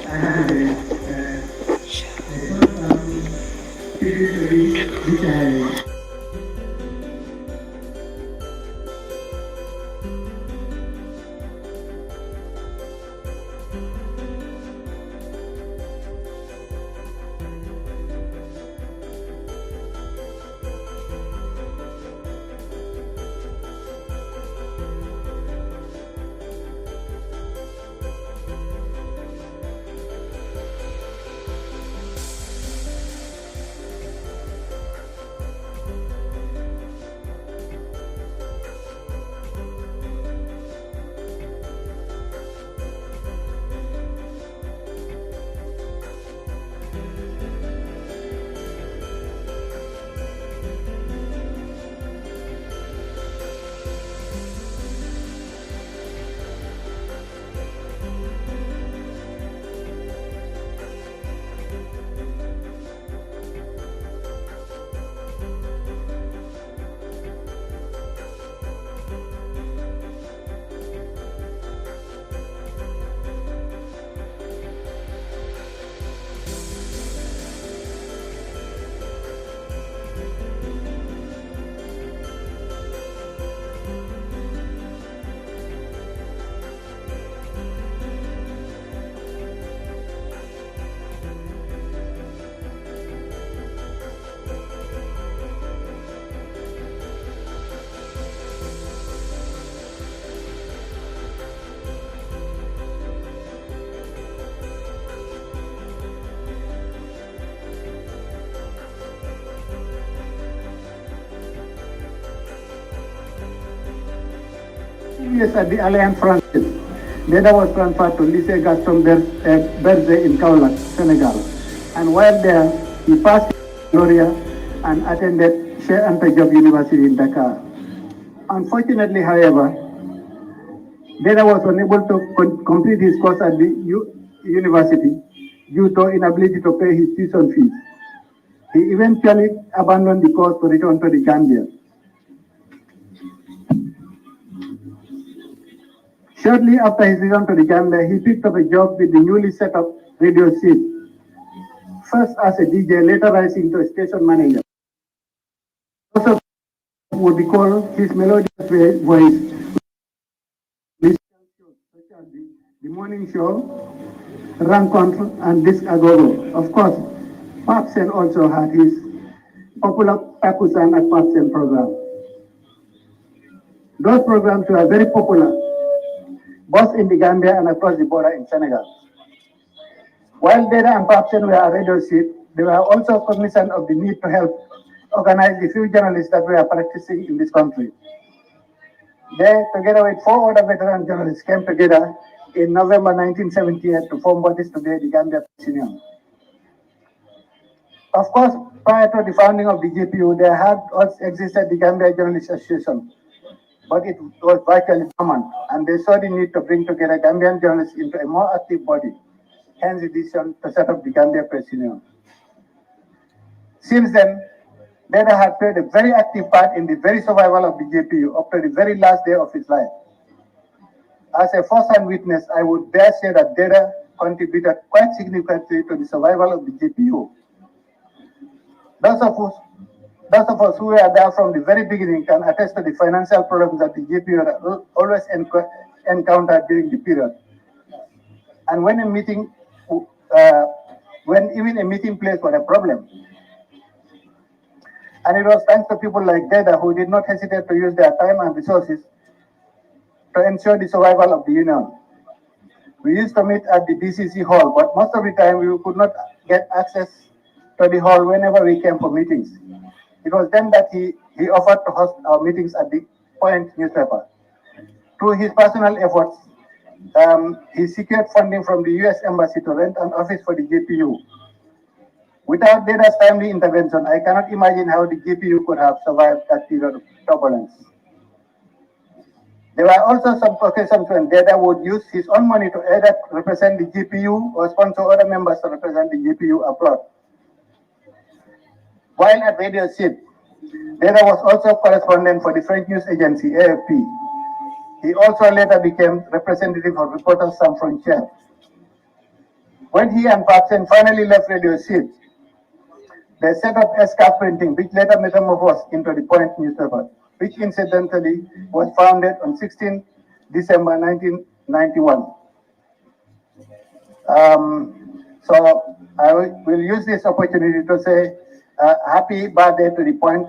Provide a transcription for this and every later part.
I have which I Yes, at the Alliance Francis. Later was transferred to Lycée Gaston Berger in Kaolack, Senegal. And while there, he passed Gloria and attended Cheikh Anta Diop University in Dakar. Unfortunately, however, Deda was unable to complete his course at the university due to inability to pay his tuition fees. He eventually abandoned the course to return to the Gambia. Shortly after his return to the Gambia, he picked up a job with the newly set up radio seat, first as a DJ, later rising to a station manager. Also would recall his melodious voice, such as the morning show, Rencontre, and Disc Agogo. Of course, Papsen also had his popular Pakusan at Papsen program. Those programs were very popular, both in the Gambia and across the border in Senegal. While Deda and Papsen were a radio seat, they were also cognizant of the need to help organize the few journalists that were practicing in this country. They, together with 4 other veteran journalists, came together in November 1978 to form what is today the Gambia Press Union. Of course, prior to the founding of the GPU, there had also existed the Gambia Journalists Association, but it was virtually dormant, and they saw the need to bring together Gambian journalists into a more active body, hence the decision to set up the Gambia Press Union. Since then, Deda had played a very active part in the very survival of the JPU up to the very last day of his life. As a first-hand witness, I would dare say that Deda contributed quite significantly to the survival of the JPU. those of us who were there from the very beginning can attest to the financial problems that the GPU had always encountered during the period. And when a meeting, when even a meeting place was a problem. And it was thanks to people like Deda who did not hesitate to use their time and resources to ensure the survival of the union. We used to meet at the DCC hall, but most of the time we could not get access to the hall whenever we came for meetings. It was then that he offered to host our meetings at the Point newspaper. Through his personal efforts, he secured funding from the US Embassy to rent an office for the GPU. Without Deda's timely intervention, I cannot imagine how the GPU could have survived that period of turbulence. There were also some occasions when Deda would use his own money to either represent the GPU or sponsor other members to represent the GPU abroad. While at Radio SID, Deda was also correspondent for the French news agency AFP. He also later became representative of Reporters Sans Frontières. When he and Patsen finally left Radio SID, they set up SCAP printing, which later metamorphosed into the Point newspaper, which incidentally was founded on 16 December 1991. So I will use this opportunity to say happy birthday to the Point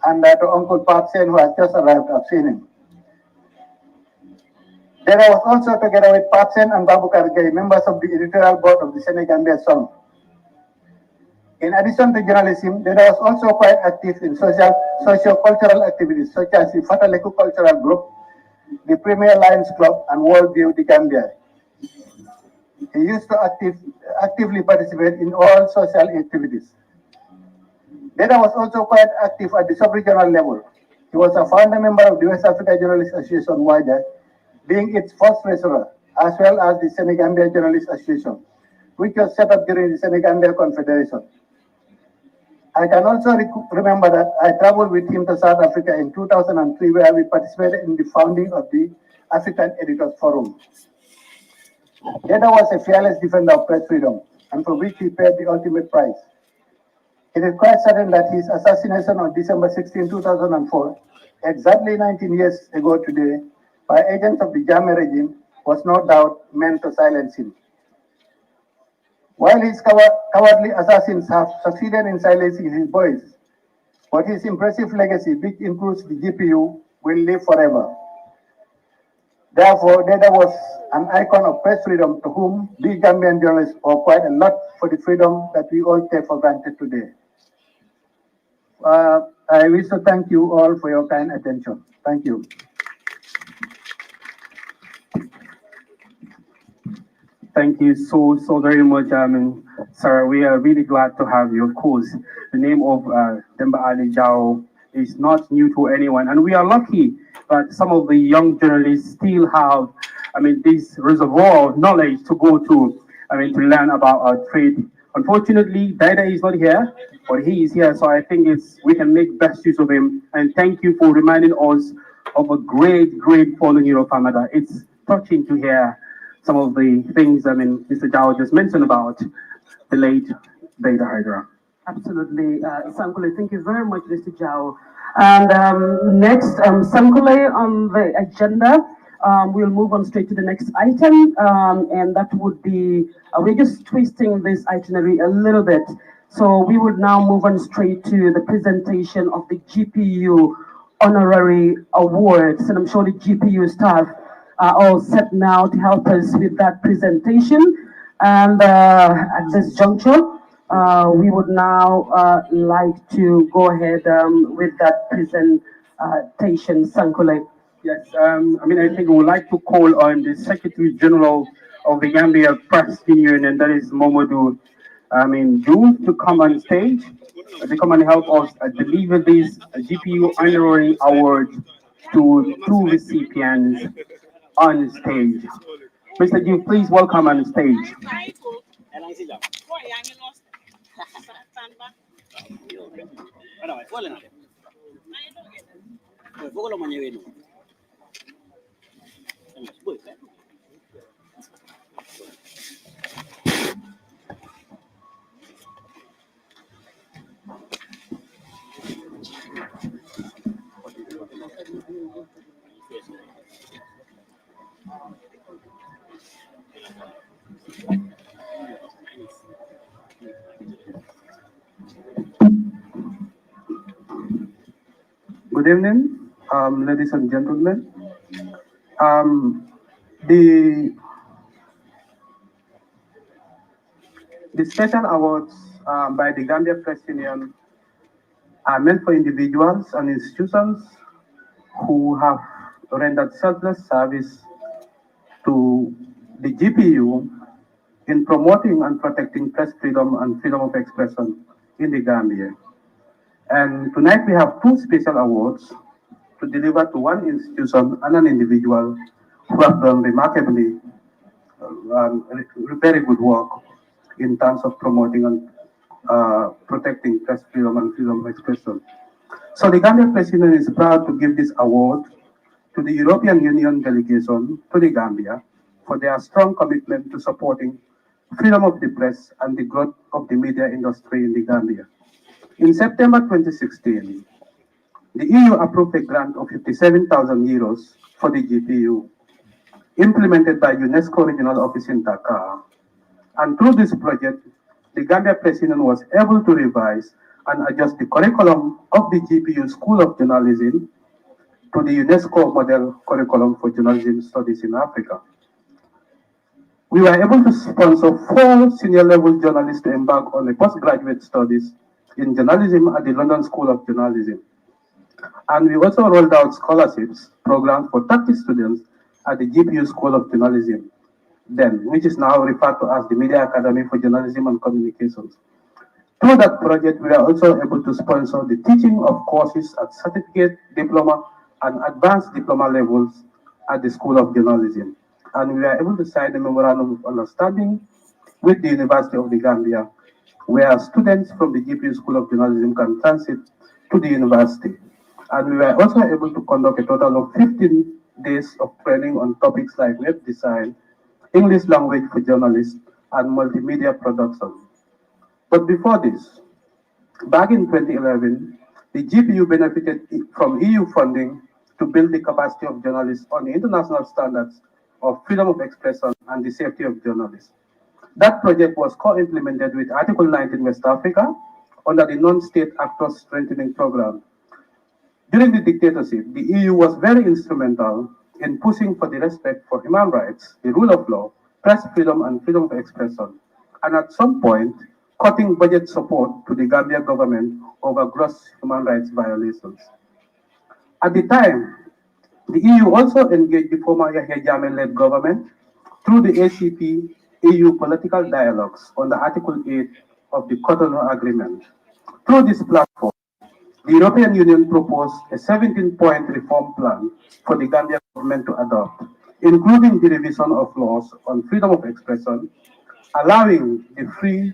and to Uncle Patsen, who has just arrived. I've seen him. There was also, together with Patsen and Babukar Gay, members of the editorial board of the Senegambia Song. In addition to journalism, Deda was also quite active in socio-cultural activities such as the Fataleku Cultural Group, the Premier Lions Club, and World View the Gambia. He used to actively participate in all social activities. Deda was also quite active at the sub-regional level. He was a founder member of the West Africa Journalists Association, WAJA, being its first treasurer, as well as the Senegambia Journalists Association, which was set up during the Senegambia Confederation. I can also remember that I traveled with him to South Africa in 2003, where we participated in the founding of the African Editors Forum. Deda was a fearless defender of press freedom, and for which he paid the ultimate price. It is quite certain that his assassination on December 16, 2004, exactly 19 years ago today, by agents of the Jammeh regime, was no doubt meant to silence him. While his cowardly assassins have succeeded in silencing his voice, but his impressive legacy, which includes the GPU, will live forever. Therefore, Deda was an icon of press freedom to whom we Gambian journalists owe quite a lot for the freedom that we all take for granted today. I wish to thank you all for your kind attention. Thank you. Thank you so very much, sir. We are really glad to have you. Of course, the name of Demba Ali Jao is not new to anyone, and we are lucky that some of the young journalists still have, this reservoir of knowledge to go to, to learn about our trade. Unfortunately, Deda is not here, but he is here, so I think we can make best use of him. And thank you for reminding us of a great fallen hero, Canada. It's touching to hear some of the things, Mr. Jao just mentioned about the late Deda Hydra. Absolutely, Sankule, thank you very much, Mr. Jao. And next, Sankule on the agenda, we'll move on straight to the next item, and that would be, we're just twisting this itinerary a little bit. So we would now move on straight to the presentation of the GPU honorary awards, and I'm sure the GPU staff are all set now to help us with that presentation. And at this juncture, we would now like to go ahead with that presentation. Sankule. Yes, I think we would like to call on the Secretary General of the Gambia Press Union, and that is Momodu Diouf, to come on stage, to come and help us deliver this GPU honorary award to two recipients on stage. Mr. Diouf, please welcome on stage. Good evening, ladies and gentlemen. Um, the the special awards by the Gambia Press Union are meant for individuals and institutions who have rendered selfless service to the GPU in promoting and protecting press freedom and freedom of expression in the Gambia. And tonight we have two special awards to deliver to one institution and an individual who have done remarkably very good work in terms of promoting and protecting press freedom and freedom of expression. So the Gambia President is proud to give this award to the European Union delegation to the Gambia for their strong commitment to supporting freedom of the press and the growth of the media industry in the Gambia. In September 2016, the EU approved a grant of 57,000 euros for the GPU, implemented by UNESCO Regional Office in Dakar. And through this project, the Gambia President was able to revise and adjust the curriculum of the GPU School of Journalism to the UNESCO Model Curriculum for Journalism Studies in Africa. We were able to sponsor 4 senior level journalists to embark on a postgraduate studies in journalism at the London School of Journalism. And we also rolled out scholarships program for 30 students at the GPU School of Journalism, then, which is now referred to as the Media Academy for Journalism and Communications. Through that project, we are also able to sponsor the teaching of courses at certificate, diploma, and advanced diploma levels at the School of Journalism. And we are able to sign a memorandum of understanding with the University of the Gambia, where students from the GPU School of Journalism can transit to the university. And we were also able to conduct a total of 15 days of training on topics like web design, English language for journalists, and multimedia production. But before this, back in 2011, the GPU benefited from EU funding to build the capacity of journalists on the international standards of freedom of expression and the safety of journalists. That project was co-implemented with Article 19 West Africa under the Non-State Actors Strengthening Program. During the dictatorship, the EU was very instrumental in pushing for the respect for human rights, the rule of law, press freedom, and freedom of expression, and at some point, cutting budget support to the Gambia government over gross human rights violations. At the time, the EU also engaged the former Yahya Jammeh-led government through the ACP EU political dialogues under Article 8 of the Cotonou Agreement. Through this platform, the European Union proposed a 17-point reform plan for the Gambian government to adopt, including the revision of laws on freedom of expression, allowing the free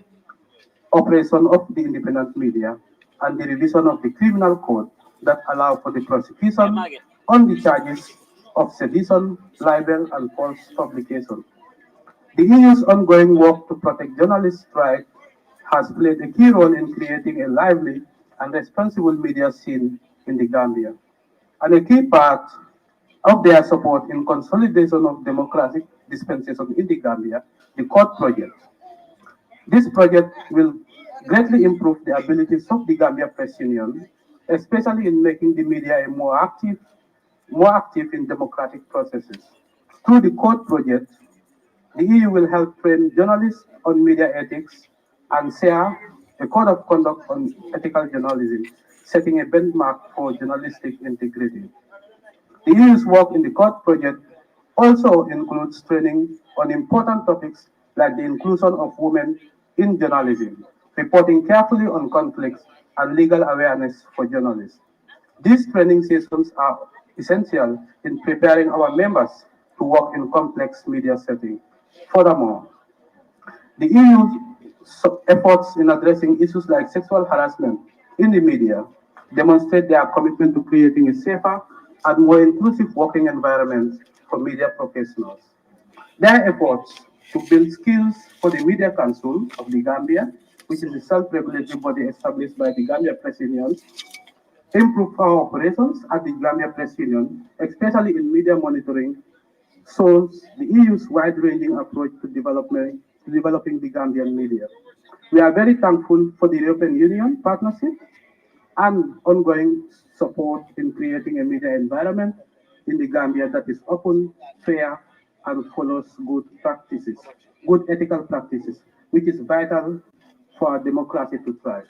operation of the independent media, and the revision of the criminal code that allow for the prosecution on the charges of sedition, libel, and false publication. The EU's ongoing work to protect journalists' rights has played a key role in creating a lively and responsible media scene in the Gambia, and a key part of their support in consolidation of democratic dispensation in the Gambia, the Court Project. This project will greatly improve the abilities of the Gambia Press Union, especially in making the media a more active in democratic processes. Through the Court Project, the EU will help train journalists on media ethics and share a code of conduct on ethical journalism, setting a benchmark for journalistic integrity. The EU's work in the Court Project also includes training on important topics like the inclusion of women in journalism, reporting carefully on conflicts, and legal awareness for journalists. These training sessions are essential in preparing our members to work in complex media settings. Furthermore, the EU's efforts in addressing issues like sexual harassment in the media demonstrate their commitment to creating a safer and more inclusive working environment for media professionals. Their efforts to build skills for the Media Council of the Gambia, which is a self-regulatory body established by the Gambia Press Union, improve our operations at the Gambia Press Union, especially in media monitoring, shows the EU's wide-ranging approach to developing the Gambian media. We are very thankful for the European Union partnership and ongoing support in creating a media environment in the Gambia that is open, fair, and follows good practices, good ethical practices, which is vital for our democracy to thrive.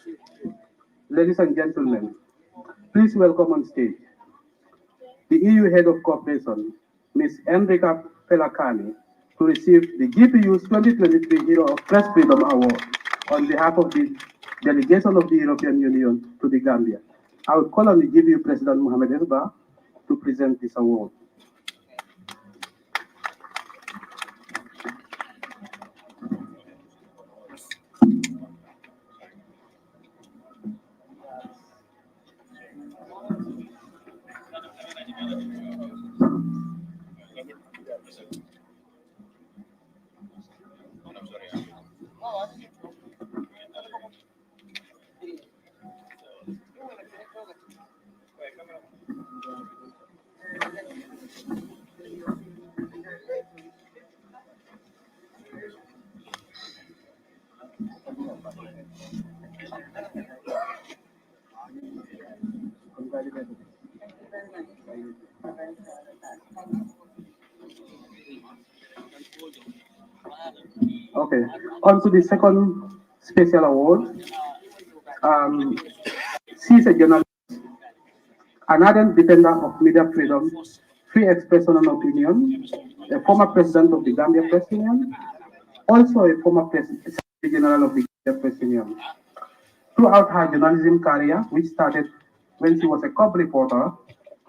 Ladies and gentlemen, please welcome on stage the EU Head of Cooperation, Ms. Enrica Pelacani, to receive the GPU's 2023 Hero of Press Freedom Award on behalf of the delegation of the European Union to the Gambia. I would call on the GPU President Mohamed Esba to present this award. Okay, on to the second special award. She's a journalist, an ardent defender of media freedom, free expression and opinion, a former president of the Gambia Press Union, also a former Secretary General of the Gambia Press Union. Throughout her journalism career, which started when she was a cub reporter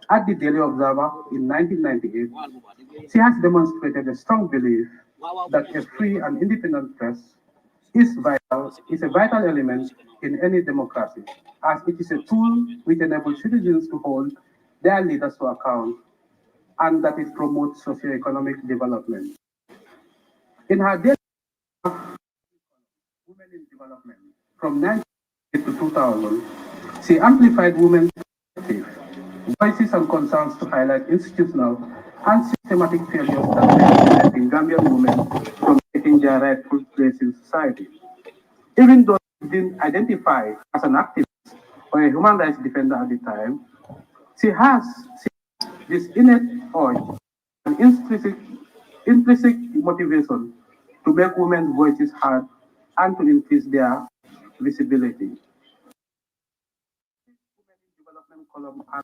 at the Daily Observer in 1998, she has demonstrated a strong belief that a free and independent press is a vital element in any democracy, as it is a tool which enables citizens to hold their leaders to account and that it promotes socio-economic development. In her daily Women in Development from 1998 to 2000, she amplified women's voices and concerns to highlight institutional and systematic failures that are preventing Gambian women from taking their rightful place in society. Even though she didn't identify as an activist or a human rights defender at the time, she has this innate urge and intrinsic motivation to make women's voices heard and to increase their visibility. Women in Development column and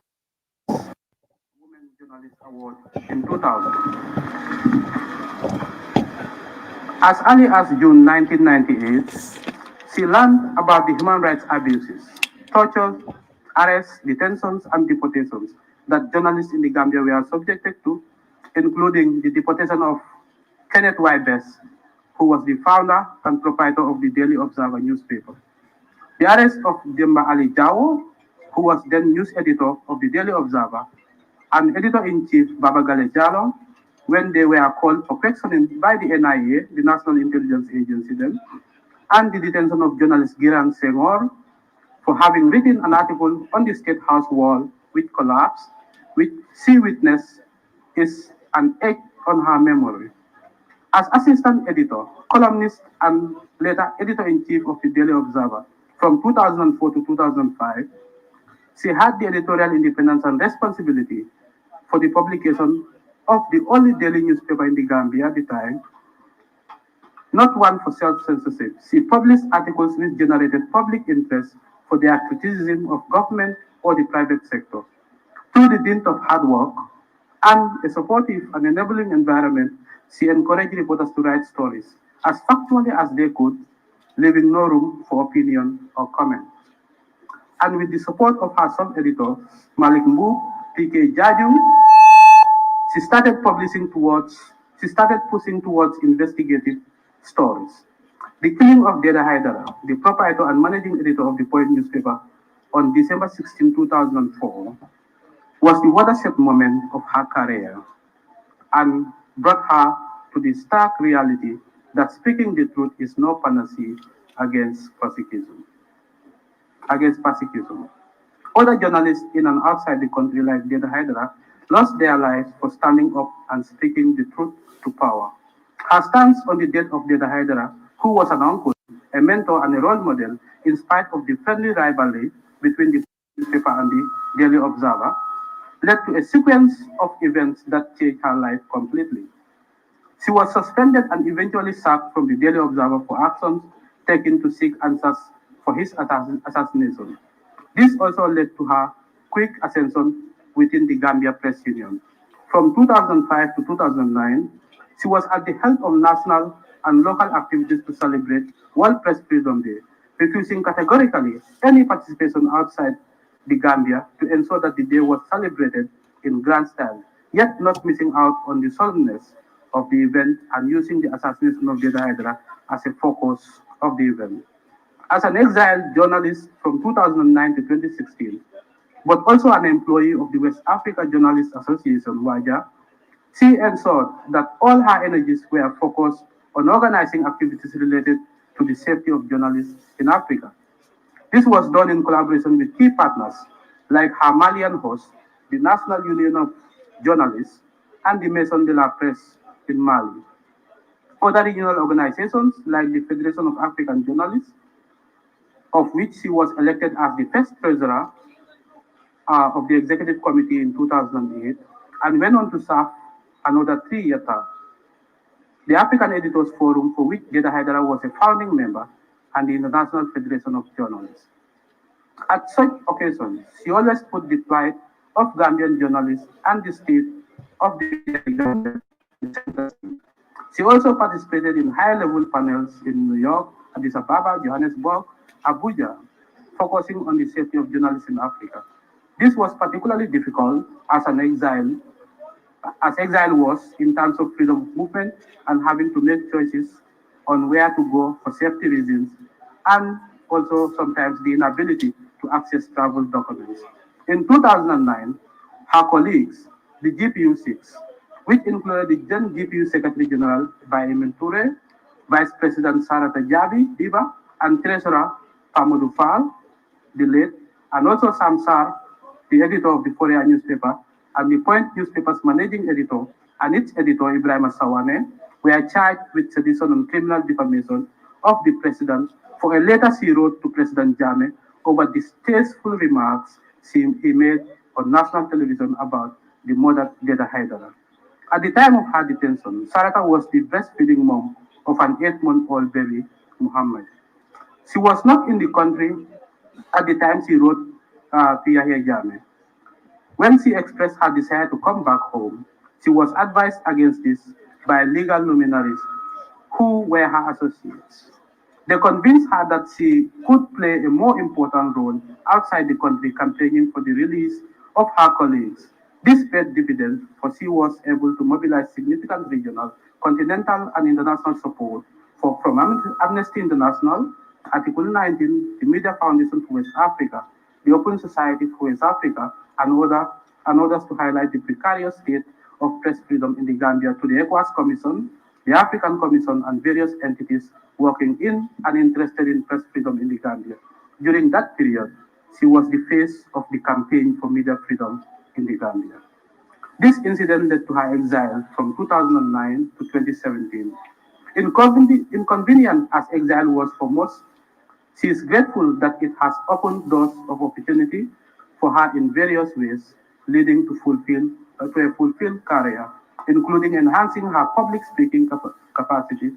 Women Journalist Award in 2000. As early as June 1998, she learned about the human rights abuses, tortures, arrests, detentions, and deportations that journalists in the Gambia were subjected to, including the deportation of Kenneth Y. Best, who was the founder and proprietor of the Daily Observer newspaper. The arrest of Demba Ali Jawo, who was then news editor of the Daily Observer, and editor-in-chief Baba Gale Jallow, when they were called for questioning by the NIA, the National Intelligence Agency then, and the detention of journalist Giran Senghor for having written an article on the State House wall which collapsed, which she witnessed is an etch on her memory. As assistant editor, columnist, and later editor-in-chief of the Daily Observer from 2004 to 2005, she had the editorial independence and responsibility for the publication of the only daily newspaper in the Gambia at the time, not one for self-censorship. She published articles which generated public interest for their criticism of government or the private sector. Through the dint of hard work and a supportive and enabling environment, she encouraged reporters to write stories as factually as they could, leaving no room for opinion or comment. And with the support of her sub-editor, Malik Mbub, PK Jaju, she started pushing towards investigative stories. The killing of Deda Haidara, the proprietor and managing editor of the Point newspaper, on December 16, 2004, was the watershed moment of her career and brought her to the stark reality that speaking the truth is no panacea against persecution. Other journalists in and outside the country, like Deda Haidara, lost their lives for standing up and speaking the truth to power. Her stance on the death of Deda Haidara, who was an uncle, a mentor, and a role model, in spite of the friendly rivalry between the newspaper and the Daily Observer, led to a sequence of events that changed her life completely. She was suspended and eventually sacked from the Daily Observer for actions taken to seek answers for his assassination. This also led to her quick ascension within the Gambia Press Union. From 2005 to 2009, she was at the head of national and local activities to celebrate World Press Freedom Day, refusing categorically any participation outside the Gambia to ensure that the day was celebrated in grand style, yet not missing out on the solemnness of the event and using the assassination of Jeda Hydra as a focus of the event. As an exiled journalist from 2009 to 2016, but also an employee of the West Africa Journalists Association, WAJA, she ensured that all her energies were focused on organizing activities related to the safety of journalists in Africa. This was done in collaboration with key partners like her Malian host, the National Union of Journalists, and the Maison de la Presse in Mali. Other regional organizations like the Federation of African Journalists, of which she was elected as the first treasurer of the executive committee in 2008, and went on to serve another 3-year term. The African Editors Forum, for which Jeda Haidara was a founding member, and the International Federation of Journalists. At such occasions, she always put the plight of Gambian journalists and the state of the Gambia in the center stage. She also participated in high-level panels in New York, Addis Ababa, Johannesburg, Abuja, focusing on the safety of journalists in Africa. This was particularly difficult as exile was in terms of freedom of movement and having to make choices on where to go for safety reasons, and also sometimes the inability to access travel documents. In 2009, her colleagues, the GPU-6, which included the then GPU Secretary General Bayemin Toure, Vice President Sarata Jabi Diba, and Treasurer Pamadou Fall, the late, and also Samsar, the editor of the Fourier newspaper, and the Point newspaper's managing editor, and its editor, Ibrahim Sawane, were charged with sedition and criminal defamation of the president for a letter she wrote to President Jammeh over distasteful remarks he made on national television about the murdered Jeda Haidara. At the time of her detention, Sarata was the breastfeeding mom of an 8-month-old baby, Muhammad. She was not in the country at the time she wrote to Yahya Jammeh. When she expressed her desire to come back home, she was advised against this by legal luminaries who were her associates. They convinced her that she could play a more important role outside the country campaigning for the release of her colleagues. This paid dividends, for she was able to mobilize significant regional, continental, and international support from Amnesty International, Article 19, the Media Foundation for West Africa, the Open Society for West Africa, and others to highlight the precarious state of press freedom in the Gambia, to the ECOWAS Commission, the African Commission, and various entities working in and interested in press freedom in the Gambia. During that period, she was the face of the campaign for media freedom in the Gambia. This incident led to her exile from 2009 to 2017. Inconvenient as exile was for most, she is grateful that it has opened doors of opportunity for her in various ways, leading to a fulfilled career, including enhancing her public speaking capacity,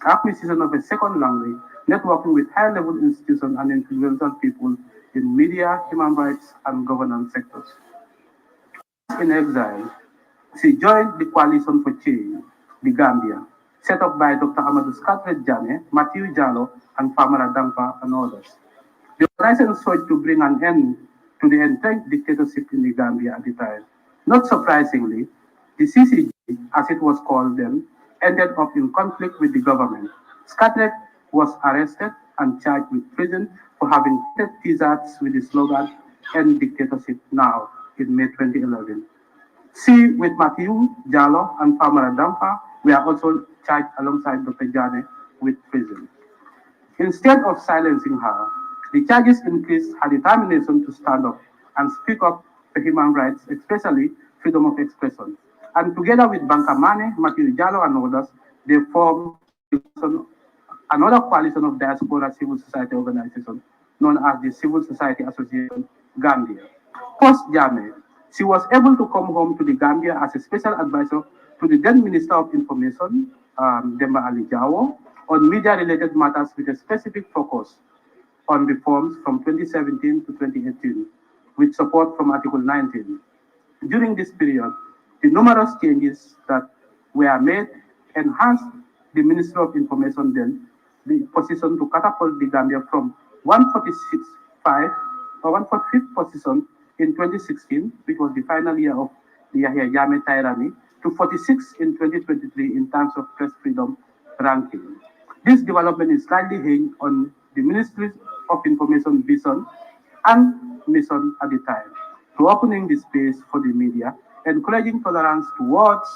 acquisition of a second language, networking with high-level institutions and influential people in media, human rights, and governance sectors. In exile, she joined the Coalition for Change, the Gambia, set up by Dr. Amadou Skatret Jane, Matthew Jallo, and Famara Dampa, and others. The organization sought to bring an end to the entrenched dictatorship in the Gambia at the time. Not surprisingly, the CCG, as it was called then, ended up in conflict with the government. Skatret was arrested and charged with prison for having printed T-shirts with the slogan, "End Dictatorship Now," in May 2011. She, with Matthew Jallo and Famara Dampa, were also charged alongside Dr. Jane with prison. Instead of silencing her, the charges increased her determination to stand up and speak up for human rights, especially freedom of expression. And together with Banka Mane, Matthew Jallo, and others, they formed another coalition of diaspora civil society organizations known as the Civil Society Association Gambia. Post-Jame, she was able to come home to the Gambia as a special advisor to the then Minister of Information, Demba Ali Jawo, on media-related matters with a specific focus on reforms from 2017 to 2018, with support from Article 19. During this period, the numerous changes that were made enhanced the Ministry of Information then the position to catapult the Gambia from 146.5 or 145th position in 2016, which was the final year of the Yahya Jammeh tyranny, to 46 in 2023 in terms of press freedom ranking. This development is slightly hinged on the Ministry of Information vision and mission at the time, to opening the space for the media, encouraging tolerance towards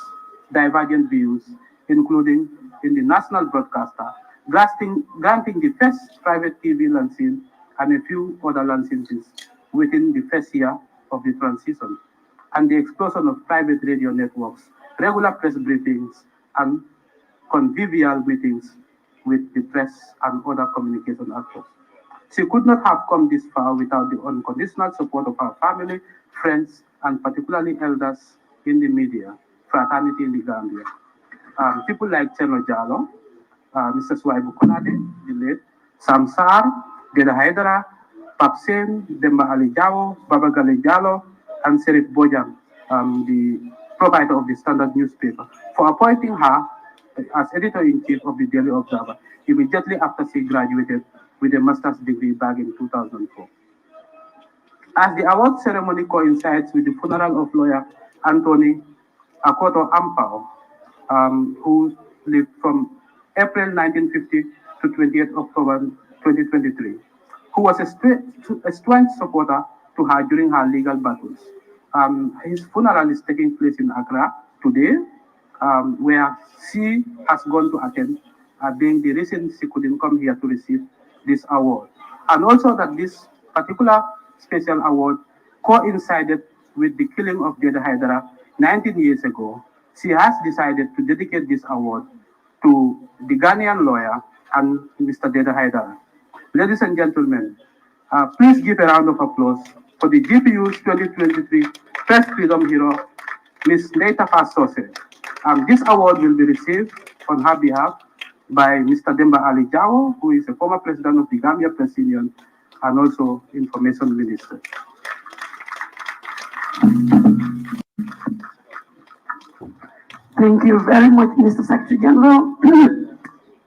divergent views, including in the national broadcaster, granting the first private TV license and a few other licenses within the first year of the transition, and the explosion of private radio networks, regular press briefings, and convivial meetings with the press and other communication actors. She could not have come this far without the unconditional support of her family, friends, and particularly elders in the media, fraternity in the Gambia. People like Cheno Jalo, Mr. Swaibu Konade, the late, Samsar, Deda Haidara, Papsen, Demba Ali Jawo, Baba Gale Jalo, and Serif Bojang, the provider of the Standard newspaper, for appointing her as editor-in-chief of the Daily Observer immediately after she graduated with a master's degree back in 2004. As the award ceremony coincides with the funeral of lawyer Anthony Akoto Ampao, who lived from April 1950 to 28 October 2023, who was a staunch supporter to her during her legal battles. His funeral is taking place in Accra today, where she has gone to attend, being the reason she couldn't come here to receive this award. And also that this particular special award coincided with the killing of Deda Haidara 19 years ago. She has decided to dedicate this award to the Ghanaian lawyer and Mr. Deda Haidara. Ladies and gentlemen, please give a round of applause for the GPU's 2023 Press Freedom Hero, Ms. Neita Fasose. This award will be received on her behalf by Mr. Demba Ali Jawo, who is a former president of the Gambia Press Union and also information minister. Thank you very much, Mr. Secretary General.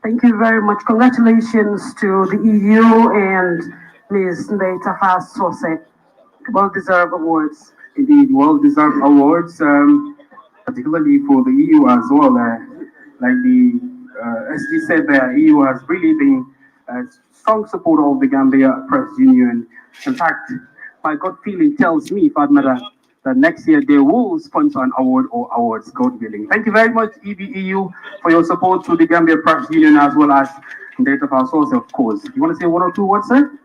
Thank you very much. Congratulations to the EU and Ms. Neita Fasose. Well-deserved awards. Indeed, well-deserved awards, particularly for the EU as well. As you said, the EU has really been a strong supporter of the Gambia Press Union. In fact, my gut feeling tells me, Fatma, that next year they will sponsor an award or awards, God willing. Thank you very much, EBEU, for your support to the Gambia Press Union as well as Data of our source, of course. You want to say one or two words, sir?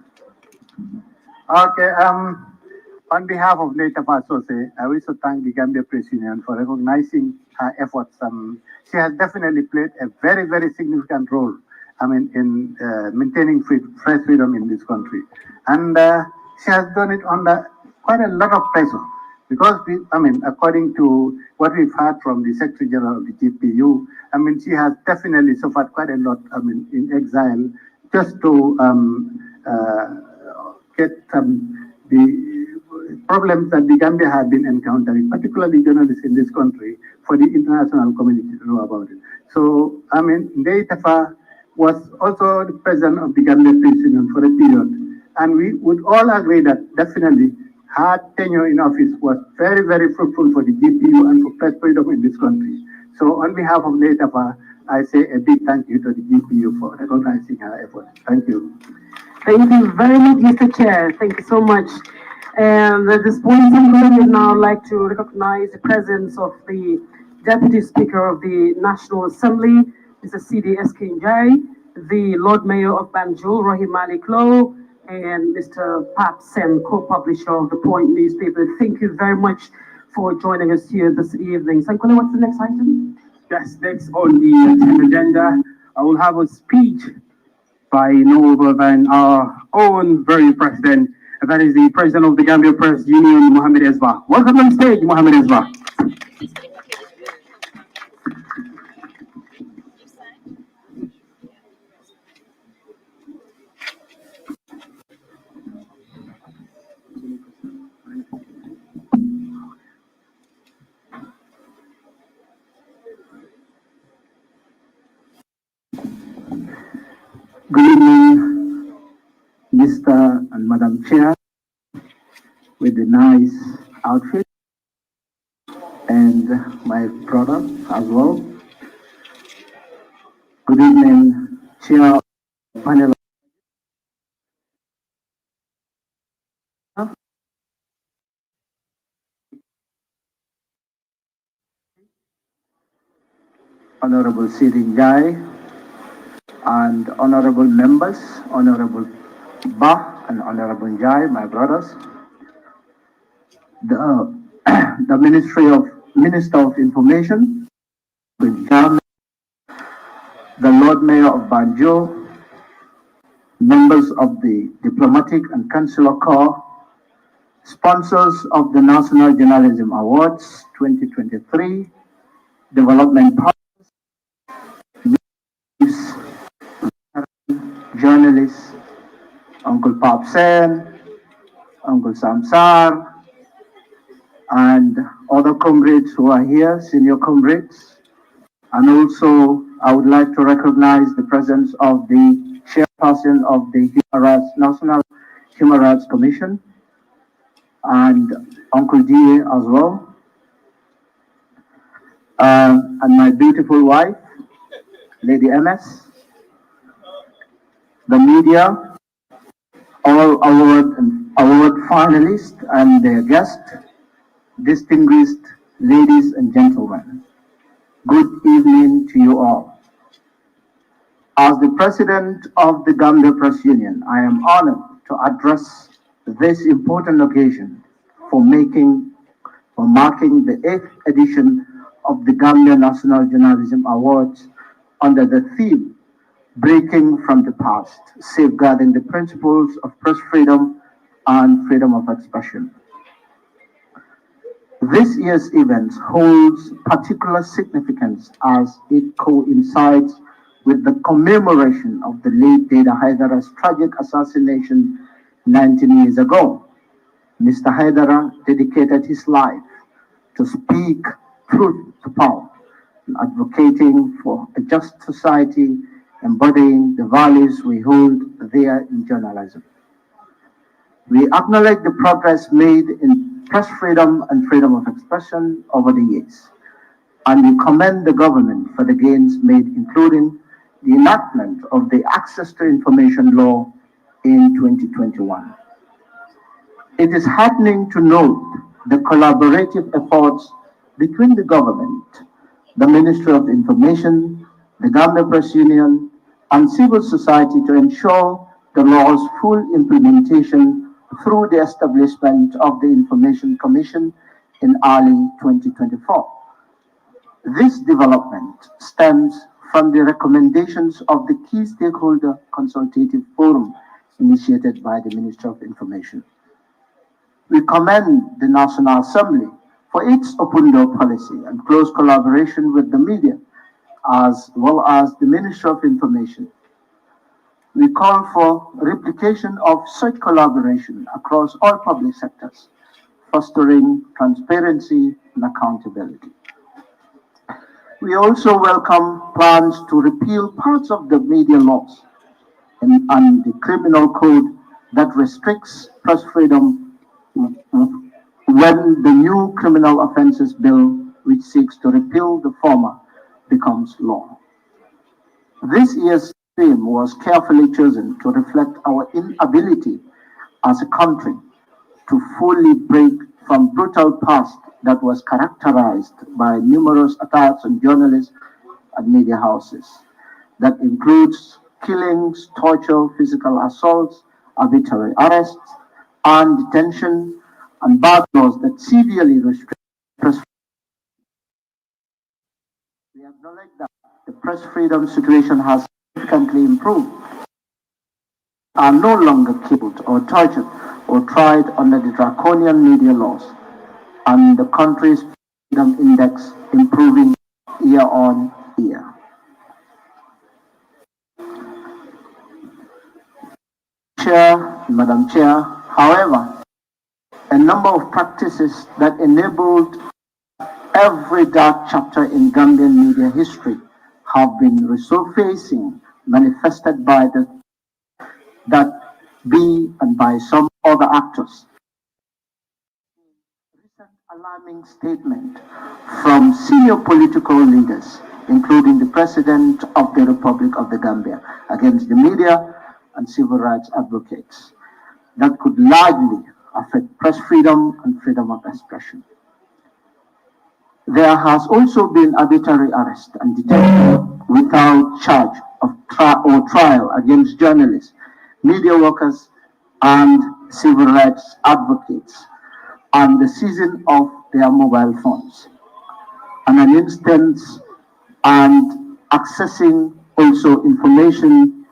Okay, on behalf of Native Associate, I wish to thank the Gambia Press Union for recognizing her efforts. She has definitely played a very, very significant role, in maintaining press freedom in this country. And she has done it under quite a lot of pressure because, according to what we've heard from the Secretary General of the GPU, she has definitely suffered quite a lot, in exile just to get the problems that the Gambia have been encountering, particularly journalists in this country, for the international community to know about it. So, Ndeitafa was also the president of the Gambia Press Union for a period, and we would all agree that definitely her tenure in office was very, very fruitful for the GPU and for press freedom in this country. So, on behalf of Ndeitafa, I say a big thank you to the GPU for recognizing her efforts. Thank you. Thank you very much, Mr. Chair. Thank you so much. And at this point, I would now like to recognize the presence of the Deputy Speaker of the National Assembly, Mr. C.D.S. Kinjai, the Lord Mayor of Banjul, Rahim Malik Low, and Mr. Pap Sen, co-publisher of the Point newspaper. Thank you very much for joining us here this evening. Sankole, what's the next item? Yes, next on the agenda, I will have a speech by no other than our own very president, and that is the President of the Gambia Press Union, Mohammed Esba. Welcome on stage, Mohammed Esba. Good evening, Mr. and Madam Chair, with the nice outfit, and my brother as well. Good evening, Chair of the panel, Honorable Siri Njai, and honorable members, Honorable Ba and Honorable Njai, my brothers. The, the Minister of Information, the Lord Mayor of Banjo, members of the Diplomatic and Consular Corps, sponsors of the National Journalism Awards 2023, development partners, journalists, Uncle Pop Sen, Uncle Samsar, and other comrades who are here, senior comrades. And also, I would like to recognize the presence of the chairperson of the National Human Rights Commission, and Uncle DA as well, and my beautiful wife, Lady MS, the media, all award finalists and their guests, distinguished ladies and gentlemen. Good evening to you all. As the president of the Gambia Press Union, I am honored to address this important occasion for marking the 8th edition of the Gambia National Journalism Awards under the theme Breaking from the Past, Safeguarding the Principles of Press Freedom and Freedom of Expression. This year's event holds particular significance as it coincides with the commemoration of the late Deda Haidara's tragic assassination 19 years ago. Mr. Haidara dedicated his life to speak truth to power, advocating for a just society, embodying the values we hold dear in journalism. We acknowledge the progress made in press freedom and freedom of expression over the years, and we commend the government for the gains made, including the enactment of the Access to Information Law in 2021. It is heartening to note the collaborative efforts between the government, the Ministry of Information, the Gambia Press Union, and civil society to ensure the law's full implementation through the establishment of the Information Commission in early 2024. This development stems from the recommendations of the key stakeholder consultative forum initiated by the Ministry of Information. We commend the National Assembly for its open door policy and close collaboration with the media, as well as the Ministry of Information. We call for replication of such collaboration across all public sectors, fostering transparency and accountability. We also welcome plans to repeal parts of the media laws and the criminal code that restricts press freedom when the new criminal offences bill, which seeks to repeal the former, becomes law. This year's theme was carefully chosen to reflect our inability as a country to fully break from brutal past that was characterized by numerous attacks on journalists and media houses. That includes killings, torture, physical assaults, arbitrary arrests, and detention, and bad laws that severely restrict press freedom. We acknowledge that the press freedom situation has significantly improved, are no longer killed or tortured or tried under the draconian media laws, and the country's freedom index improving year on year. Madam Chair, however, a number of practices that enabled every dark chapter in Gambian media history have been resurfacing, manifested by that be and by some other actors. Recent alarming statement from senior political leaders, including the President of the Republic of the Gambia, against the media and civil rights advocates, that could largely affect press freedom and freedom of expression. There has also been arbitrary arrest and detention without charge of or trial against journalists, media workers, and civil rights advocates, and the seizing of their mobile phones. And an instance and accessing also information,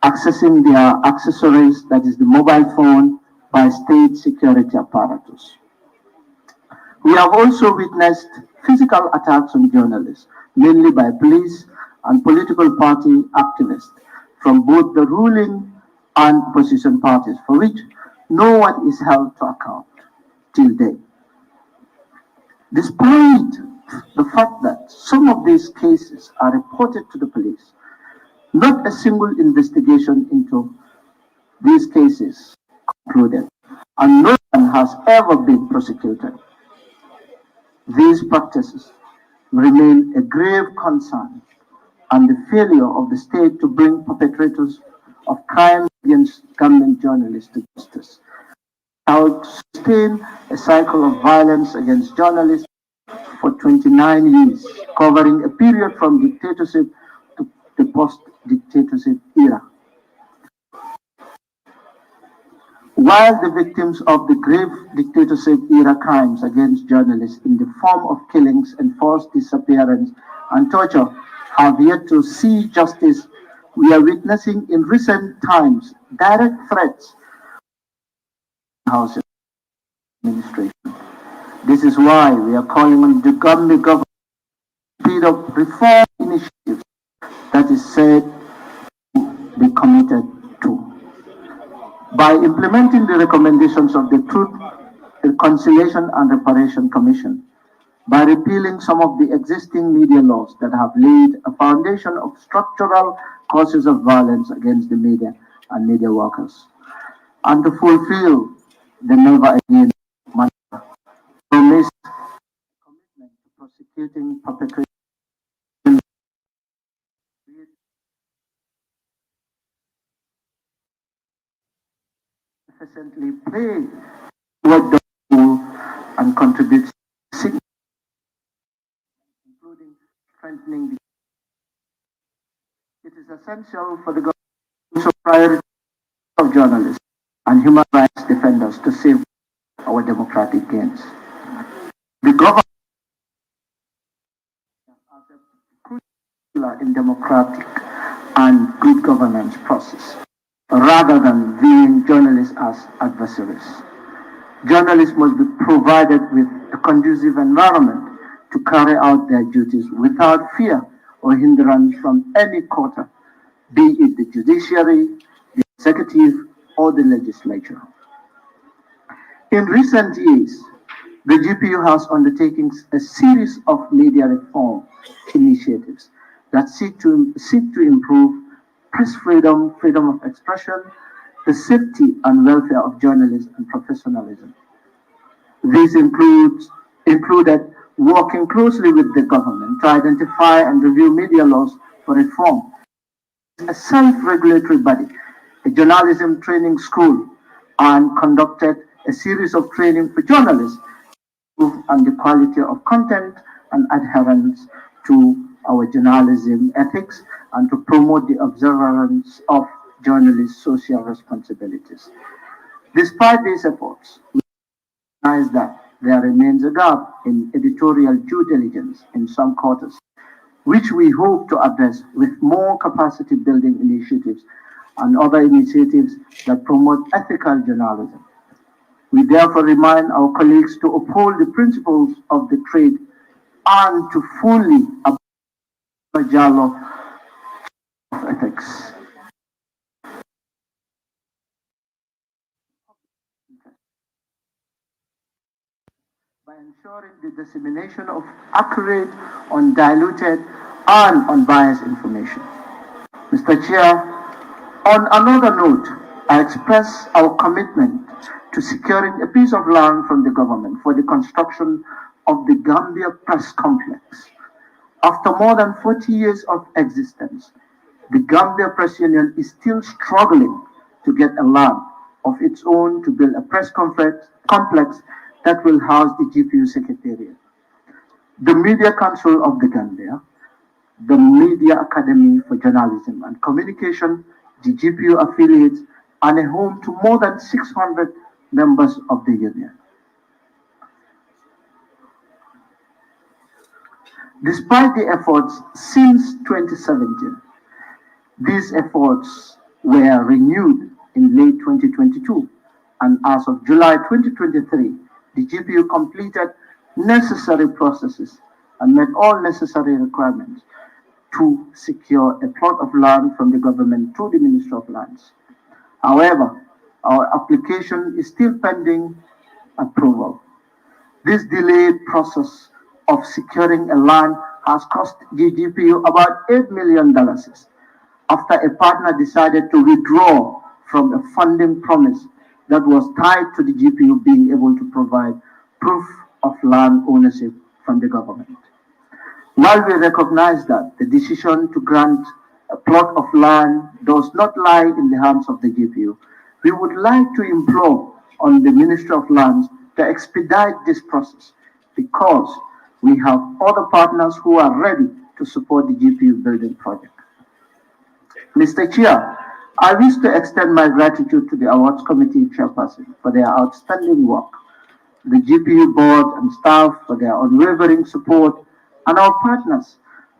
accessing their accessories, that is the mobile phone, by state security apparatus. We have also witnessed physical attacks on journalists, mainly by police and political party activists from both the ruling and opposition parties, for which no one is held to account till date. Despite the fact that some of these cases are reported to the police, not a single investigation into these cases concluded, and no one has ever been prosecuted. These practices remain a grave concern, and the failure of the state to bring perpetrators of crimes against Gambian journalists to justice have sustained a cycle of violence against journalists for 29 years, covering a period from dictatorship to the post-dictatorship era. While the victims of the grave dictatorship era crimes against journalists in the form of killings and forced disappearance and torture have yet to see justice, we are witnessing in recent times direct threats to the House administration. This is why we are calling on the Gambia government to speed up reform initiatives that is said to be committed to. By implementing the recommendations of the Truth, Reconciliation and Reparation Commission, by repealing some of the existing media laws that have laid a foundation of structural causes of violence against the media and media workers, and to fulfill the never again mantra, promised commitment to prosecuting perpetrators efficiently play toward the goal and contribute significantly, including strengthening the. It is essential for the government to prioritize of journalists and human rights defenders to save our democratic gains. The government as a crucial pillar in democratic and good governance process, rather than viewing journalists as adversaries. Journalists must be provided with a conducive environment to carry out their duties without fear or hindrance from any quarter, be it the judiciary, the executive, or the legislature. In recent years, the GPU has undertaken a series of media reform initiatives that seek to improve press freedom, freedom of expression, the safety and welfare of journalists and professionalism. These included working closely with the government to identify and review media laws for reform, a self-regulatory body, a journalism training school, and conducted a series of training for journalists on the quality of content and adherence to our journalism ethics and to promote the observance of journalists' social responsibilities. Despite these efforts, we recognize that there remains a gap in editorial due diligence in some quarters, which we hope to address with more capacity building initiatives and other initiatives that promote ethical journalism. We therefore remind our colleagues to uphold the principles of the trade and to fully abide dialogue of ethics. By ensuring the dissemination of accurate, undiluted, and unbiased information. Mr. Chair, on another note, I express our commitment to securing a piece of land from the government for the construction of the Gambia Press Complex. After more than 40 years of existence, the Gambia Press Union is still struggling to get a land of its own to build a press complex that will house the GPU Secretariat. The Media Council of the Gambia, the Media Academy for Journalism and Communication, the GPU affiliates, and a home to more than 600 members of the union. Despite the efforts since 2017, these efforts were renewed in late 2022, and as of July 2023, the GPU completed necessary processes and met all necessary requirements to secure a plot of land from the government through the Ministry of Lands. However, our application is still pending approval. This delayed process of securing a land has cost the GPU about $8 million after a partner decided to withdraw from a funding promise that was tied to the GPU being able to provide proof of land ownership from the government. While we recognize that the decision to grant a plot of land does not lie in the hands of the GPU, we would like to implore on the Ministry of Lands to expedite this process because we have other partners who are ready to support the GPU building project. Mr. Chair, I wish to extend my gratitude to the Awards Committee chairperson for their outstanding work, the GPU board and staff for their unwavering support, and our partners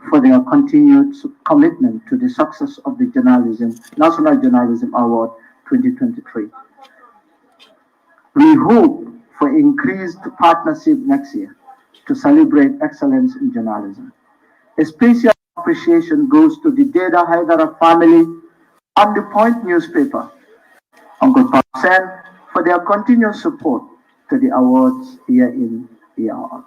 for their continued commitment to the success of the National Journalism Award 2023. We hope for increased partnership next year to celebrate excellence in journalism. A special appreciation goes to the Deda Haidara family and the Point newspaper, Uncle Pasen, for their continued support to the awards year in, year out.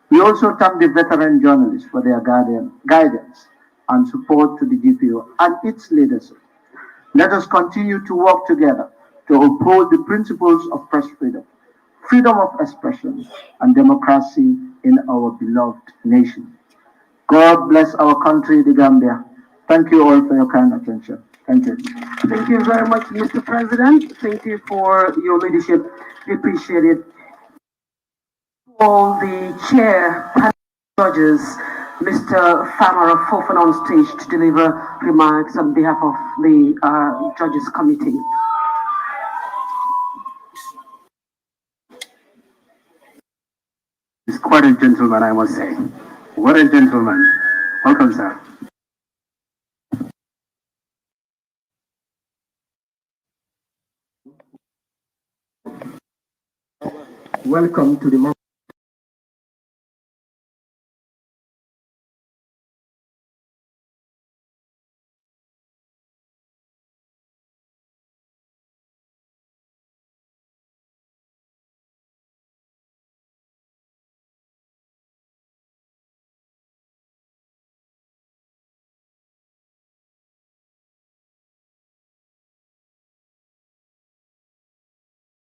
We also thank the veteran journalists for their guidance and support to the GPU and its leadership. Let us continue to work together to uphold the principles of press freedom, freedom of expression, and democracy in our beloved nation. God bless our country, the Gambia. Thank you all for your kind attention. Thank you. Thank you very much, Mr. President. Thank you for your leadership. We appreciate it. All the chair panel judges, Mr. Famara Fofana on stage to deliver remarks on behalf of the judges committee. He's quite a gentleman, I must say. What a gentleman. Welcome, sir. Welcome to the